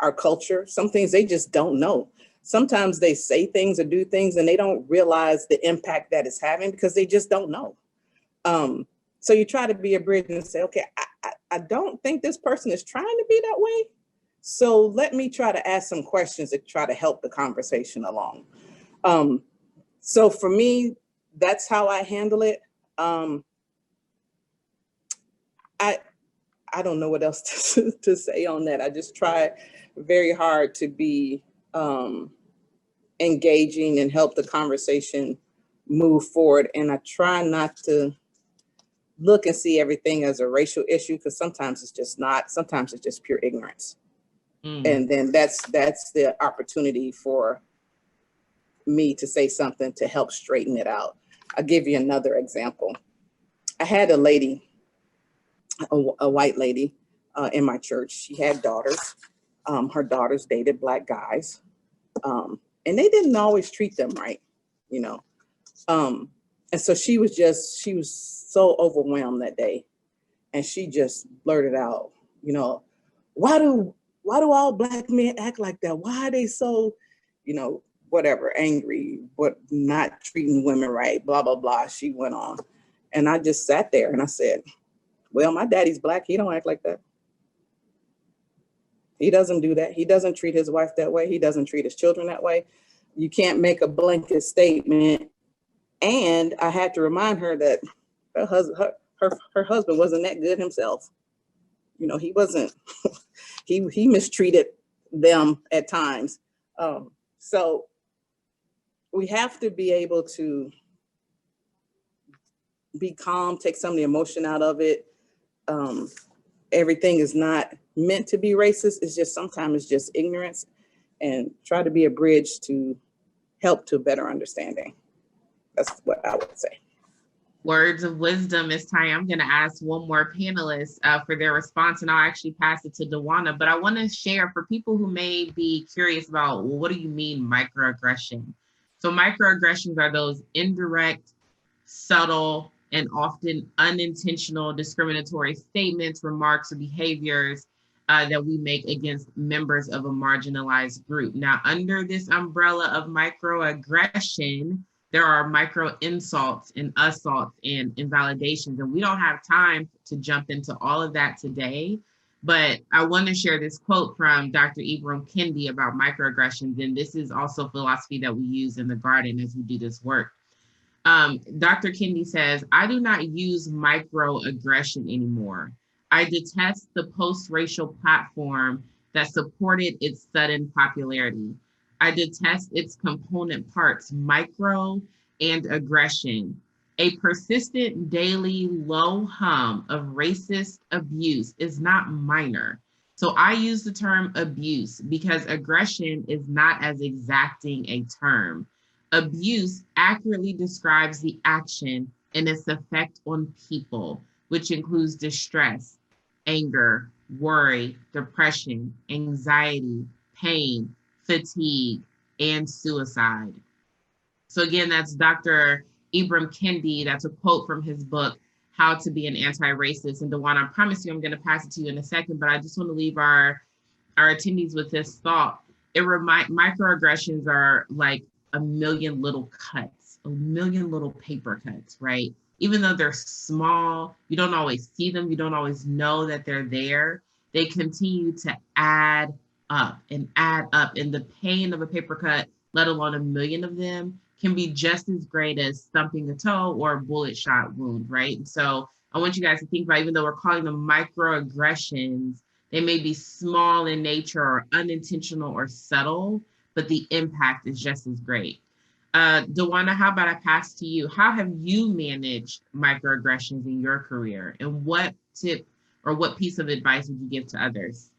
our culture. Some things they just don't know. Sometimes they say things or do things and they don't realize the impact that it's having because they just don't know. So you try to be a bridge and say, okay, I don't think this person is trying to be that way. So let me try to ask some questions to try to help the conversation along. So for me, that's how I handle it. I don't know what else to say on that. I just try very hard to be engaging and help the conversation move forward. And I try not to look and see everything as a racial issue, because sometimes it's just not. Sometimes it's just pure ignorance. And then that's the opportunity for me to say something to help straighten it out. I'll give you another example. I had a lady, a white lady in my church. She had daughters. Her daughters dated Black guys. And they didn't always treat them right, you know. And so she was so overwhelmed that day. And she just blurted out, you know, why do all Black men act like that? Why are they so, you know, whatever, angry, but not treating women right, blah, blah, blah. She went on. And I just sat there and I said, well, my daddy's Black. He don't act like that. He doesn't do that. He doesn't treat his wife that way. He doesn't treat his children that way. You can't make a blanket statement. And I had to remind her that her husband wasn't that good himself. You know, he wasn't, he mistreated them at times. So we have to be able to be calm, take some of the emotion out of it. Everything is not meant to be racist. It's just, sometimes it's just ignorance, and try to be a bridge to help to better understanding. That's what I would say. Words of wisdom. It's time. I'm going to ask one more panelist for their response, and I'll actually pass it to Dawana. But I want to share for people who may be curious about, well, what do you mean microaggression? So microaggressions are those indirect, subtle, and often unintentional discriminatory statements, remarks, or behaviors that we make against members of a marginalized group. Now, under this umbrella of microaggression, there are micro insults and assaults and invalidations, and we don't have time to jump into all of that today. But I want to share this quote from Dr. Ibram Kendi about microaggressions, and this is also philosophy that we use in the garden as we do this work. Dr. Kendi says, I do not use microaggression anymore. I detest the post-racial platform that supported its sudden popularity. I detest its component parts, micro and aggression. A persistent daily low hum of racist abuse is not minor. So I use the term abuse because aggression is not as exacting a term. Abuse accurately describes the action and its effect on people, which includes distress, anger, worry, depression, anxiety, pain, fatigue, and suicide. So again, that's Dr. Ibram Kendi. That's a quote from his book, How to Be an Anti-Racist. And Dawana, I promise you I'm going to pass it to you in a second, but I just want to leave our attendees with this thought. Microaggressions are like a million little cuts, a million little paper cuts, right? Even though they're small, you don't always see them, you don't always know that they're there. They continue to add up, and the pain of a paper cut, let alone a million of them, can be just as great as stumping a toe or a bullet shot wound, right? And so I want you guys to think about, even though we're calling them microaggressions, they may be small in nature or unintentional or subtle, but the impact is just as great. Dewana, how about I pass to you? How have you managed microaggressions in your career, and what tip or what piece of advice would you give to others?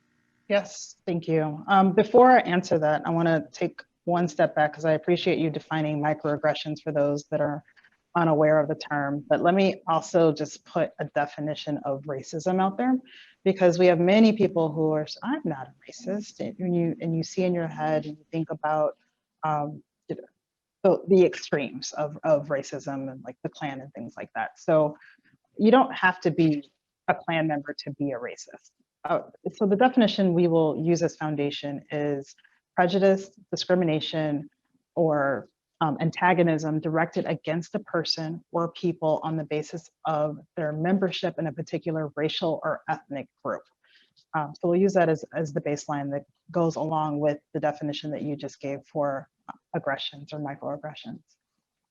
Yes, thank you. Before I answer that, I want to take one step back because I appreciate you defining microaggressions for those that are unaware of the term. But let me also just put a definition of racism out there, because we have many people who are, I'm not a racist, and you see in your head and you think about the extremes of racism and like the Klan and things like that. So you don't have to be a Klan member to be a racist. So the definition we will use as foundation is prejudice, discrimination, or antagonism directed against a person or people on the basis of their membership in a particular racial or ethnic group. So we'll use that as the baseline that goes along with the definition that you just gave for aggressions or microaggressions.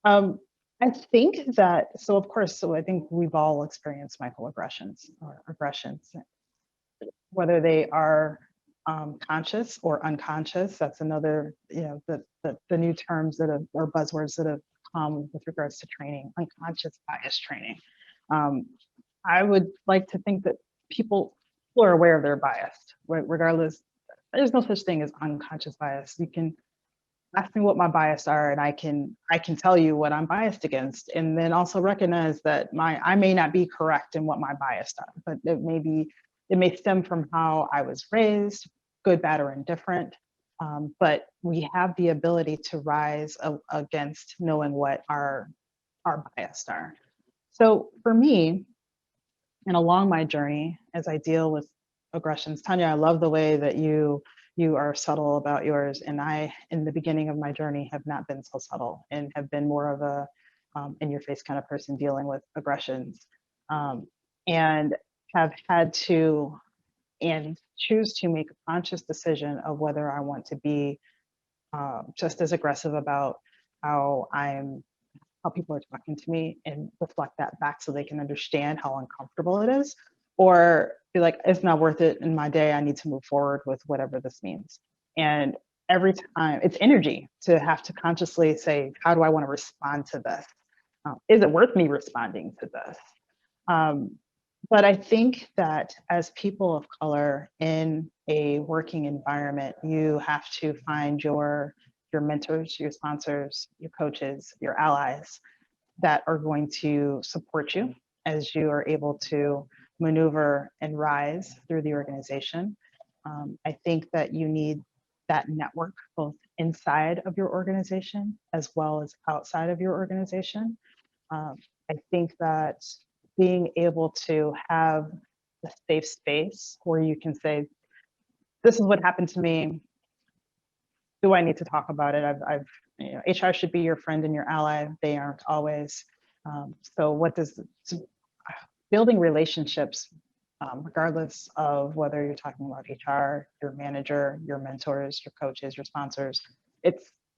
I think that, so of course, so I think we've all experienced microaggressions or aggressions, whether they are conscious or unconscious. That's another, the new terms that have, or buzzwords that have come with regards to training, unconscious bias training. I would like to think that people are aware of their bias, regardless. There's no such thing as unconscious bias. You can ask me what my bias are, and I can tell you what I'm biased against, and then also recognize that I may not be correct in what my bias are, but it may stem from how I was raised, good, bad, or indifferent. But we have the ability to rise against knowing what our bias are. So for me, and along my journey, as I deal with aggressions, Tanya, I love the way that you are subtle about yours. And I, in the beginning of my journey, have not been so subtle and have been more of a in your face kind of person dealing with aggressions, and have had to and choose to make a conscious decision of whether I want to be just as aggressive about how people are talking to me and reflect that back so they can understand how uncomfortable it is, or be like, it's not worth it in my day, I need to move forward with whatever this means. And every time, it's energy to have to consciously say, how do I want to respond to this? Is it worth me responding to this? But I think that as people of color in a working environment, you have to find your mentors, your sponsors, your coaches, your allies that are going to support you as you are able to maneuver and rise through the organization. I think that you need that network both inside of your organization as well as outside of your organization. I think that being able to have a safe space where you can say, this is what happened to me. Do I need to talk about it? HR should be your friend and your ally. They aren't always. So building relationships, regardless of whether you're talking about HR, your manager, your mentors, your coaches, your sponsors,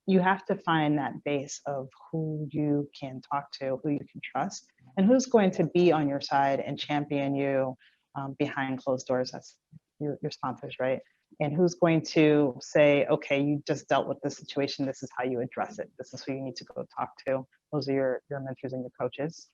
you have to find that base of who you can talk to, who you can trust, and who's going to be on your side and champion you behind closed doors. That's your sponsors, right? And who's going to say, okay, you just dealt with this situation, this is how you address it, this is who you need to go talk to. Those are your mentors and your coaches.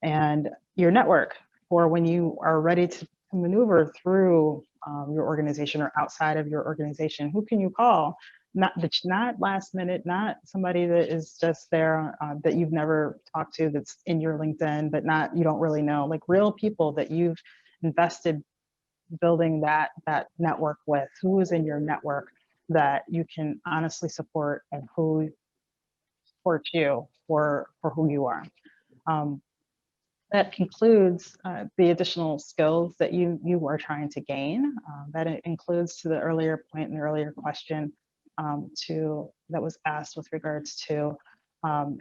And your network for when you are ready to maneuver through your organization or outside of your organization. Who can you call? Not last minute, not somebody that is just there that you've never talked to, that's in your LinkedIn, but you don't really know, like real people that you've invested building that network with. Who is in your network that you can honestly support, and who supports you for who you are. That concludes the additional skills that you are trying to gain. That includes, to the earlier point in the earlier question that was asked with regards to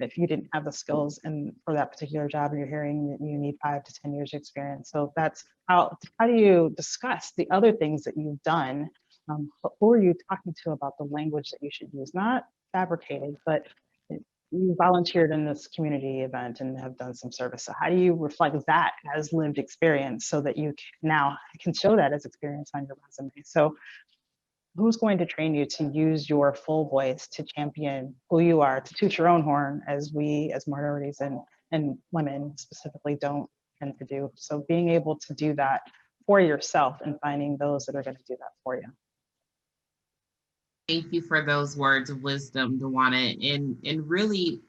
if you didn't have the skills for that particular job and you're hearing that you need 5 to 10 years experience. So that's how do you discuss the other things that you've done? Who are you talking to about the language that you should use? Not fabricated, but you volunteered in this community event and have done some service. So how do you reflect that as lived experience so that you now can show that as experience on your resume? So who's going to train you to use your full voice to champion who you are, to toot your own horn, as we as minorities and women specifically don't tend to do. So being able to do that for yourself and finding those that are going to do that for you. Thank you for those words of wisdom, Dewana. And really,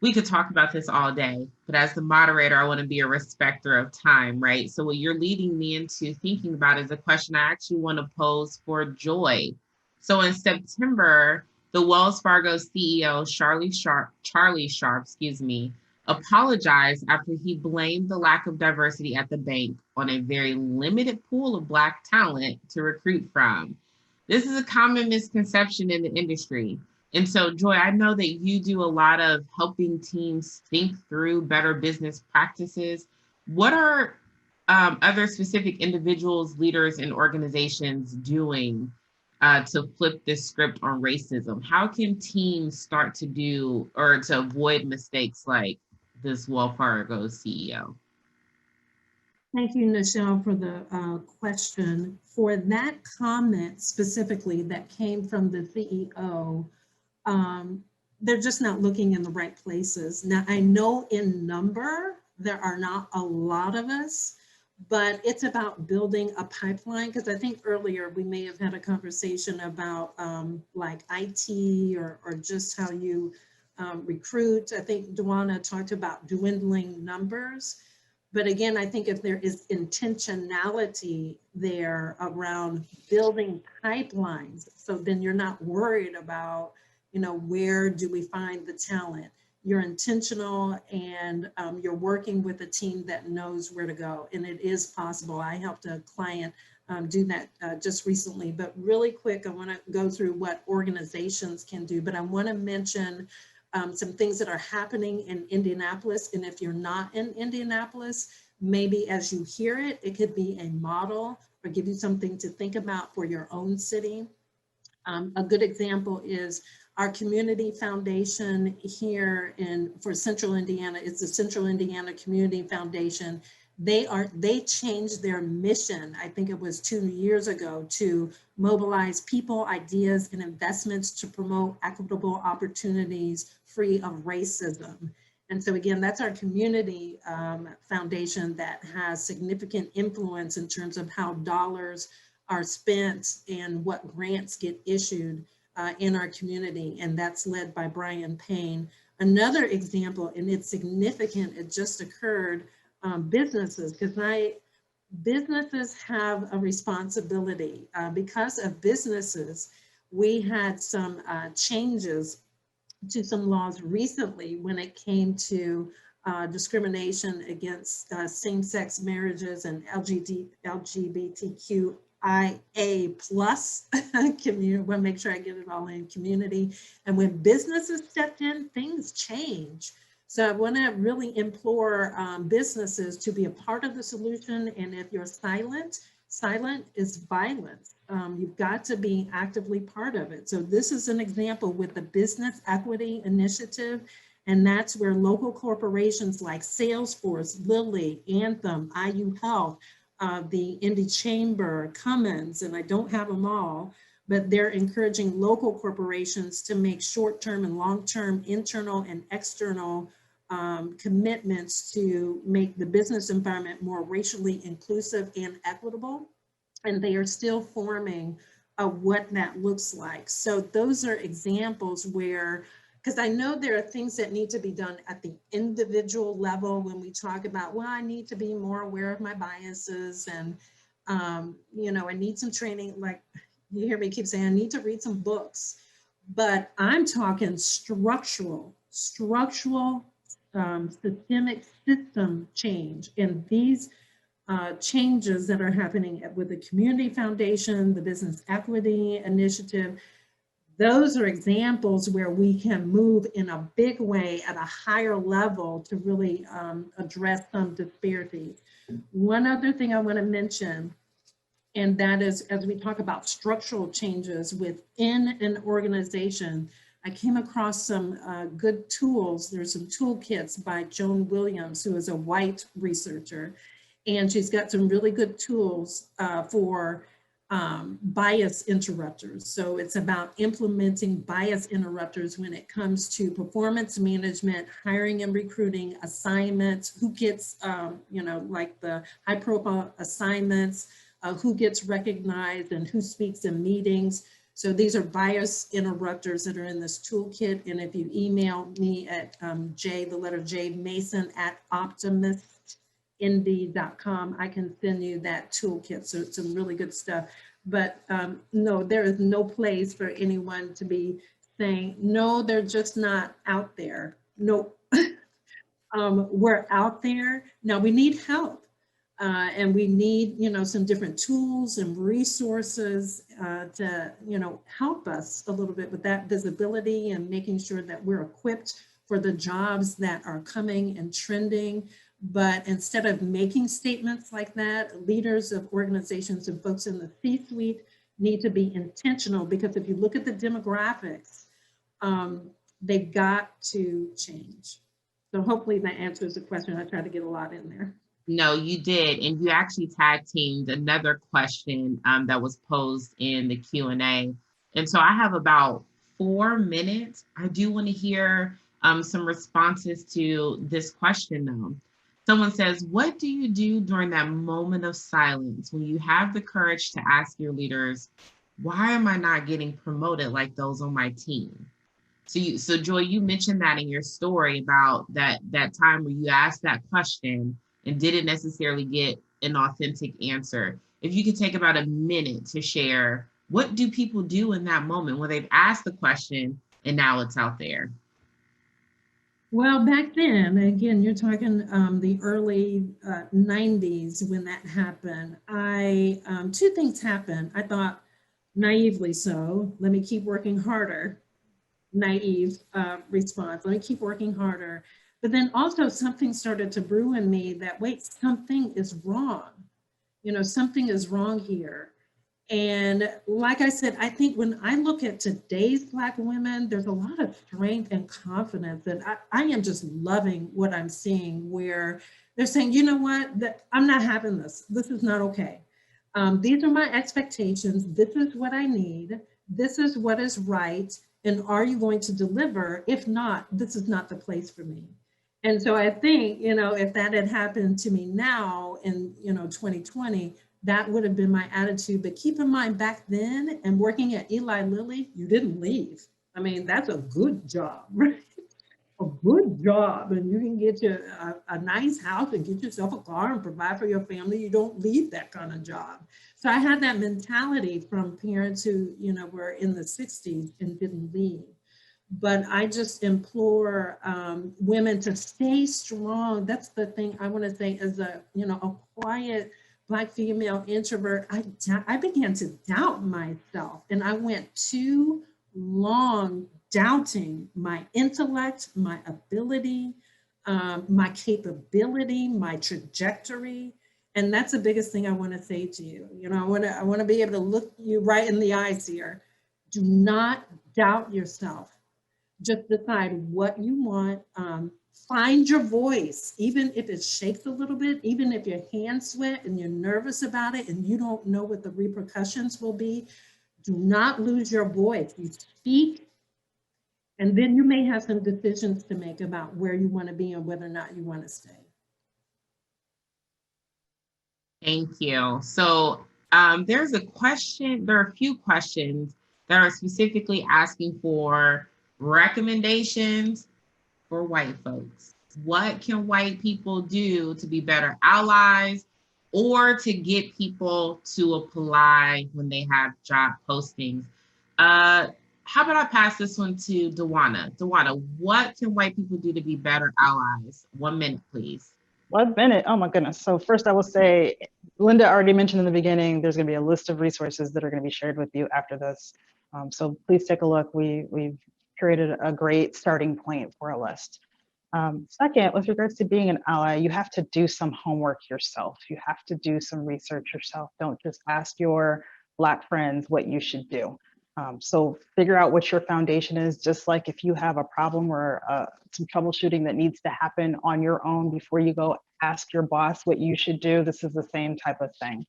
we could talk about this all day, but as the moderator, I want to be a respecter of time, right? So what you're leading me into thinking about is a question I actually want to pose for Joy. So in September, the Wells Fargo CEO, Charlie Sharp, apologized after he blamed the lack of diversity at the bank on a very limited pool of Black talent to recruit from. This is a common misconception in the industry. And so, Joy, I know that you do a lot of helping teams think through better business practices. What are other specific individuals, leaders, and organizations doing to flip this script on racism? How can teams start to do or to avoid mistakes like this Wells Fargo CEO? Thank you, Nichelle, for the question. For that comment specifically that came from the CEO, they're just not looking in the right places. Now, I know in number, there are not a lot of us, but it's about building a pipeline, because I think earlier we may have had a conversation about like IT or just how you recruit. I think Dewana talked about dwindling numbers. But again, I think if there is intentionality there around building pipelines, so then you're not worried about, you know, where do we find the talent? You're intentional and you're working with a team that knows where to go. And it is possible. I helped a client do that just recently, but really quick, I want to go through what organizations can do, but I want to mention some things that are happening in Indianapolis. And if you're not in Indianapolis, maybe as you hear it, it could be a model or give you something to think about for your own city. A good example is our community foundation here for Central Indiana. It's the Central Indiana Community Foundation. They changed their mission, I think it was 2 years ago, to mobilize people, ideas, and investments to promote equitable opportunities free of racism. And so again, that's our community foundation that has significant influence in terms of how dollars are spent and what grants get issued in our community. And that's led by Brian Payne. Another example, and it's significant, it just occurred, businesses, because businesses have a responsibility. Because of businesses, we had some changes to some laws recently when it came to discrimination against same-sex marriages and LGBTQIA+ community. I want to make sure I get it all in, community. And when businesses stepped in, things change. So I want to really implore businesses to be a part of the solution. And if you're silent is violence. You've got to be actively part of it. So this is an example with the Business Equity Initiative. And that's where local corporations like Salesforce, Lilly, Anthem, IU Health, the Indy Chamber, Cummins, and I don't have them all, but they're encouraging local corporations to make short-term and long-term internal and external commitments to make the business environment more racially inclusive and equitable. And they are still forming what that looks like. So those are examples where, because I know there are things that need to be done at the individual level when we talk about, well, I need to be more aware of my biases and, you know, I need some training. Like you hear me keep saying, I need to read some books, but I'm talking structural, systemic system change. And these changes that are happening with the Community Foundation, the Business Equity Initiative, those are examples where we can move in a big way at a higher level to really address some disparities. One other thing I want to mention, and that is as we talk about structural changes within an organization, I came across some good tools. There's some toolkits by Joan Williams, who is a white researcher, and she's got some really good tools for bias interrupters. So it's about implementing bias interrupters when it comes to performance management, hiring and recruiting, assignments, who gets, like the high profile assignments, who gets recognized and who speaks in meetings. So these are bias interrupters that are in this toolkit. And if you email me at the letter J, Mason at optimistindy.com, I can send you that toolkit. So it's some really good stuff. But no, there is no place for anyone to be saying, no, they're just not out there. No, we're out there. Now we need help. And we need, some different tools and resources to, help us a little bit with that visibility and making sure that we're equipped for the jobs that are coming and trending. But instead of making statements like that, leaders of organizations and folks in the C-suite need to be intentional, because if you look at the demographics, they've got to change. So hopefully that answers the question. I tried to get a lot in there. No, you did. And you actually tag teamed another question that was posed in the Q&A. And so I have about 4 minutes. I do want to hear some responses to this question though. Someone says, what do you do during that moment of silence when you have the courage to ask your leaders, why am I not getting promoted like those on my team? So Joy, you mentioned that in your story about that time where you asked that question and didn't necessarily get an authentic answer. If you could take about a minute to share, what do people do in that moment when they've asked the question and now it's out there? Well, back then, again, you're talking the early 90s when that happened. Two things happened. I thought, naively so, let me keep working harder. Naive response, let me keep working harder. But then also something started to brew in me that, wait, something is wrong. Something is wrong here. And like I said, I think when I look at today's Black women, there's a lot of strength and confidence. And I am just loving what I'm seeing, where they're saying, you know what, I'm not having this. This is not okay. These are my expectations. This is what I need. This is what is right. And are you going to deliver? If not, this is not the place for me. And so I think, if that had happened to me now in, 2020, that would have been my attitude. But keep in mind, back then and working at Eli Lilly, you didn't leave. I mean, that's a good job, right? A good job. And you can get you a nice house and get yourself a car and provide for your family. You don't leave that kind of job. So I had that mentality from parents who, were in the 60s and didn't leave. But I just implore women to stay strong. That's the thing I want to say as a quiet Black female introvert. I began to doubt myself, and I went too long doubting my intellect, my ability, my capability, my trajectory. And that's the biggest thing I want to say to you. I want to be able to look you right in the eyes here. Do not doubt yourself. Just decide what you want. Find your voice, even if it shakes a little bit, even if your hands sweat and you're nervous about it and you don't know what the repercussions will be. Do not lose your voice. You speak, and then you may have some decisions to make about where you want to be and whether or not you want to stay. Thank you. So there's a question, there are a few questions that are specifically asking for recommendations for white folks. What can white people do to be better allies or to get people to apply when they have job postings? How about I pass this one to Dawana? Dawana, what can white people do to be better allies? 1 minute, please. 1 minute, oh my goodness. So first I will say, Linda already mentioned in the beginning, there's gonna be a list of resources that are gonna be shared with you after this. So please take a look. We've created a great starting point for a list. Second, with regards to being an ally, you have to do some homework yourself. You have to do some research yourself. Don't just ask your Black friends what you should do. So figure out what your foundation is, just like if you have a problem or some troubleshooting that needs to happen on your own before you go ask your boss what you should do. This is the same type of thing.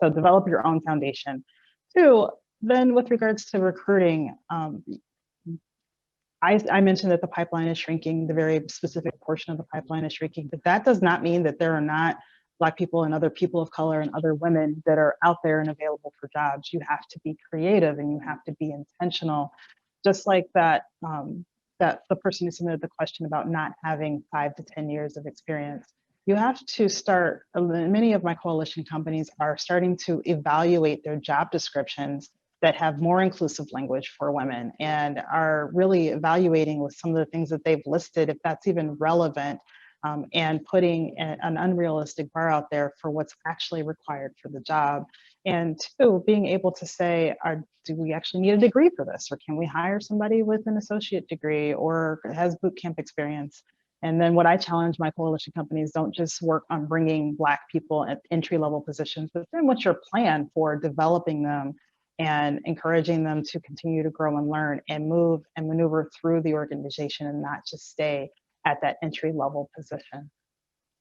So develop your own foundation. Two, then with regards to recruiting, I mentioned that the pipeline is shrinking, the very specific portion of the pipeline is shrinking, but that does not mean that there are not Black people and other people of color and other women that are out there and available for jobs. You have to be creative and you have to be intentional. Just like that, that the person who submitted the question about not having 5 to 10 years of experience. You have to start, many of my coalition companies are starting to evaluate their job descriptions that have more inclusive language for women and are really evaluating with some of the things that they've listed, if that's even relevant, and putting an unrealistic bar out there for what's actually required for the job. And two, being able to say, do we actually need a degree for this? Or can we hire somebody with an associate degree or has boot camp experience? And then what I challenge my coalition companies, don't just work on bringing Black people at entry-level positions, but then what's your plan for developing them and encouraging them to continue to grow and learn and move and maneuver through the organization and not just stay at that entry-level position.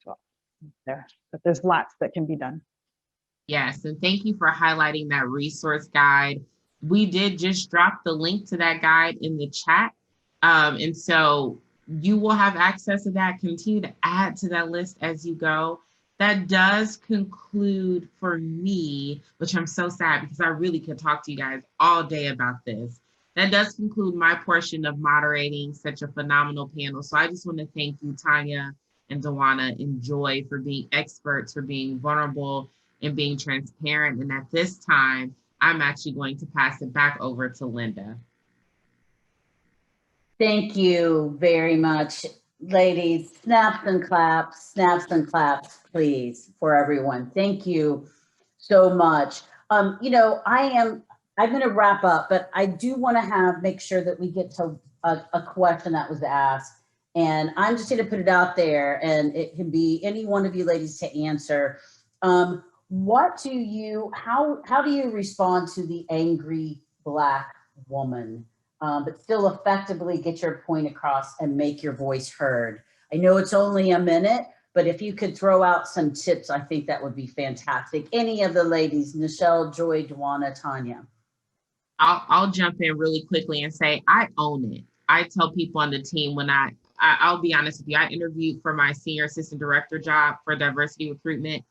So there, but there's lots that can be done. Yes, and thank you for highlighting that resource guide. We did just drop the link to that guide in the chat. And so you will have access to that. Continue to add to that list as you go. That does conclude for me, which I'm so sad because I really could talk to you guys all day about this. That does conclude my portion of moderating such a phenomenal panel. So I just want to thank you, Tanya and Dawana and Joy, for being experts, for being vulnerable and being transparent. And at this time, I'm actually going to pass it back over to Linda. Thank you very much, ladies. Snaps and claps, please, for everyone. Thank you so much. You know, I'm going to wrap up, but I do want to make sure that we get to a question that was asked. And I'm just going to put it out there, and it can be any one of you ladies to answer. How do you respond to the angry Black woman, but still effectively get your point across and make your voice heard? I know it's only a minute, but if you could throw out some tips, I think that would be fantastic. Any of the ladies, Nichelle, Joy, Dawana, Tanya. I'll jump in really quickly and say, I own it. I tell people on the team when I'll be honest with you, I interviewed for my senior assistant director job for diversity recruitment,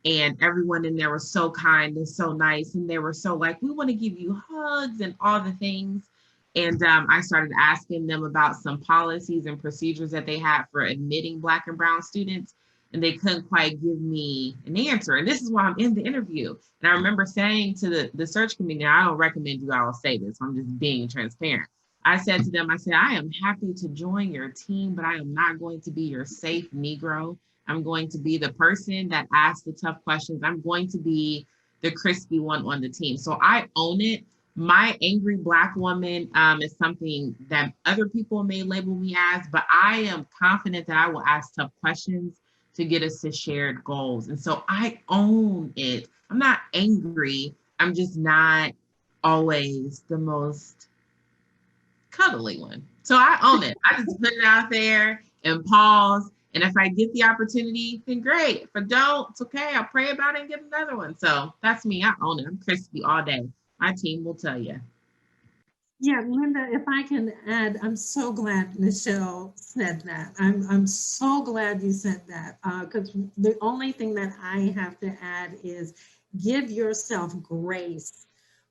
and everyone in there was so kind and so nice. And they were so like, we want to give you hugs and all the things. And I started asking them about some policies and procedures that they had for admitting Black and brown students. And they couldn't quite give me an answer. And this is why I'm in the interview. And I remember saying to the search committee, I don't recommend you all say this, I'm just being transparent. I said to them, I am happy to join your team, but I am not going to be your safe Negro. I'm going to be the person that asks the tough questions. I'm going to be the crispy one on the team. So I own it. My angry Black woman is something that other people may label me as, but I am confident that I will ask tough questions to get us to shared goals. And so I own it. I'm not angry. I'm just not always the most cuddly one. So I own it. I just put it out there and pause. And if I get the opportunity, then great. If I don't, it's okay. I'll pray about it and get another one. So that's me. I own it. I'm crispy all day. My team will tell you. Yeah, Linda, if I can add, I'm so glad Nichelle said that. I'm so glad you said that, because the only thing that I have to add is give yourself grace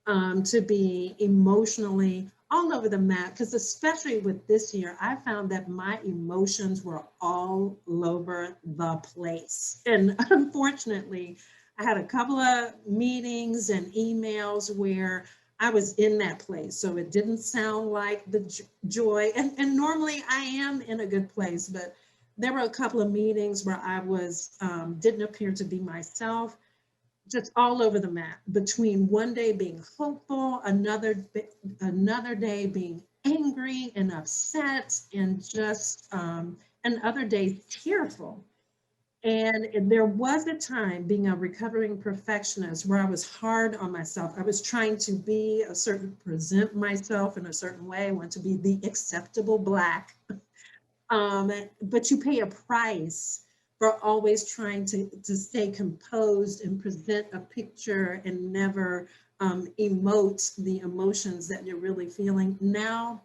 to be emotionally all over the map, because especially with this year, I found that my emotions were all over the place. And unfortunately, I had a couple of meetings and emails where I was in that place. So it didn't sound like the joy. And normally I am in a good place, but there were a couple of meetings where I was, didn't appear to be myself, just all over the map, between one day being hopeful, another day being angry and upset, and just, and other days tearful. And there was a time, being a recovering perfectionist, where I was hard on myself. I was trying to be present myself in a certain way. I want to be the acceptable Black. But you pay a price for always trying to stay composed and present a picture and never emote the emotions that you're really feeling. Now,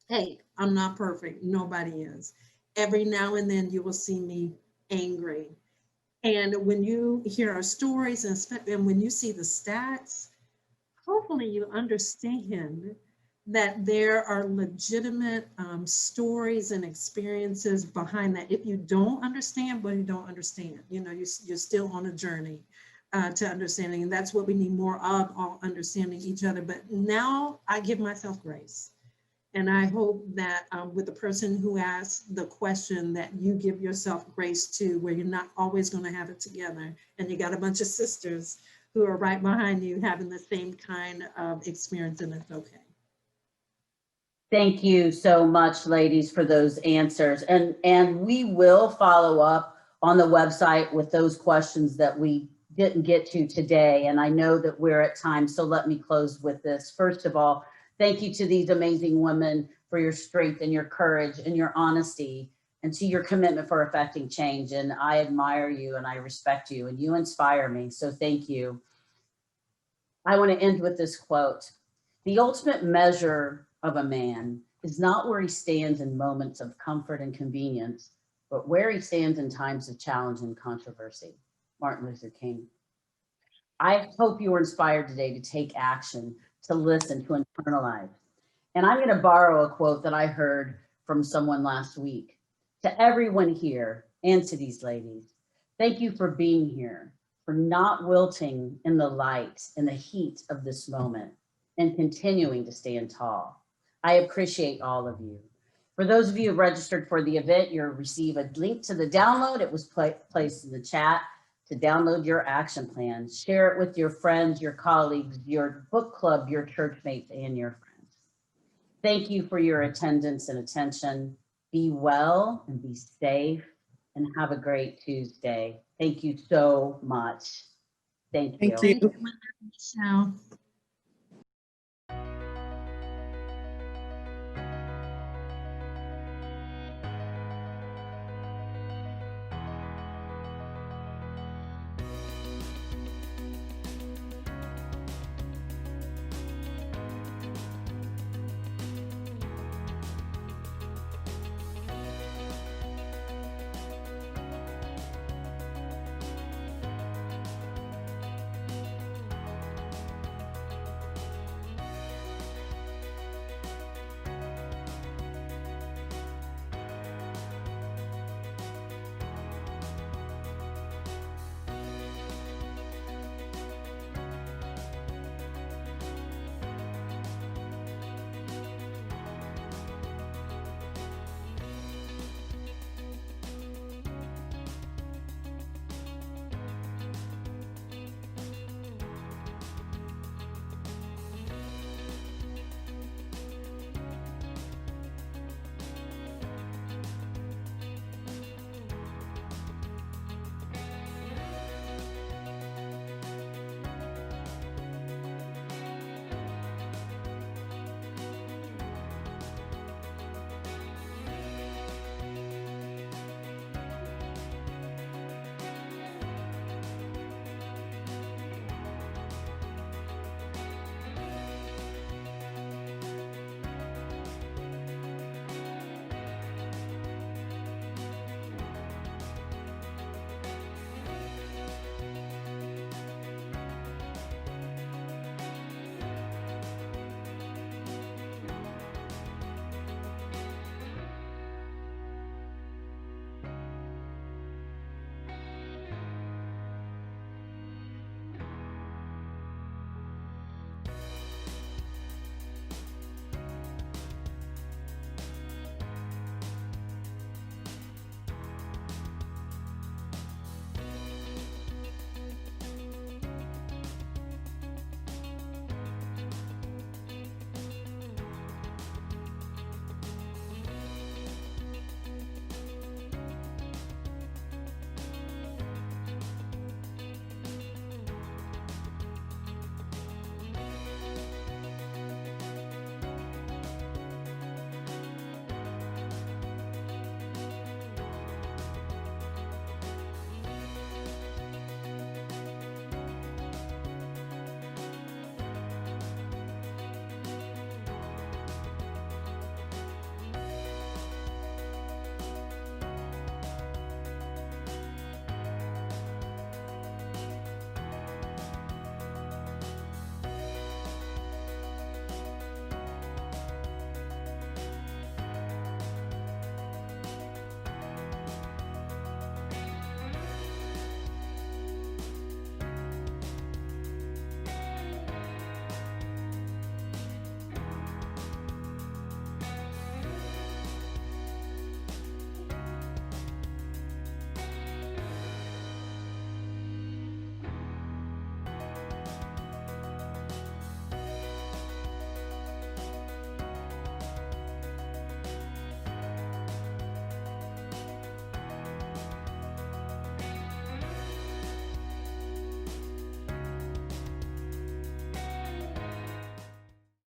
hey, I'm not perfect. Nobody is. Every now and then you will see me angry. And when you hear our stories and when you see the stats, hopefully you understand that there are legitimate stories and experiences behind that. If you don't understand, well, you don't understand. You know, you're still on a journey to understanding, and that's what we need more of, all understanding each other. But now I give myself grace. And I hope that with the person who asked the question, that you give yourself grace too, where you're not always going to have it together. And you got a bunch of sisters who are right behind you having the same kind of experience, and it's okay. Thank you so much, ladies, for those answers. And we will follow up on the website with those questions that we didn't get to today. And I know that we're at time, so let me close with this. First of all, thank you to these amazing women for your strength and your courage and your honesty, and to your commitment for affecting change. And I admire you and I respect you and you inspire me. So thank you. I want to end with this quote. The ultimate measure of a man is not where he stands in moments of comfort and convenience, but where he stands in times of challenge and controversy. Martin Luther King. I hope you were inspired today to take action, to listen, to internalize. And I'm going to borrow a quote that I heard from someone last week. To everyone here and to these ladies, thank you for being here, for not wilting in the light and the heat of this moment, and continuing to stand tall. I appreciate all of you. For those of you who registered for the event, you'll receive a link to the download. It was placed in the chat to download your action plan. Share it with your friends, your colleagues, your book club, your church mates, and your friends. Thank you for your attendance and attention. Be well and be safe, and have a great Tuesday. Thank you so much. Thank you. Thank you. Michelle.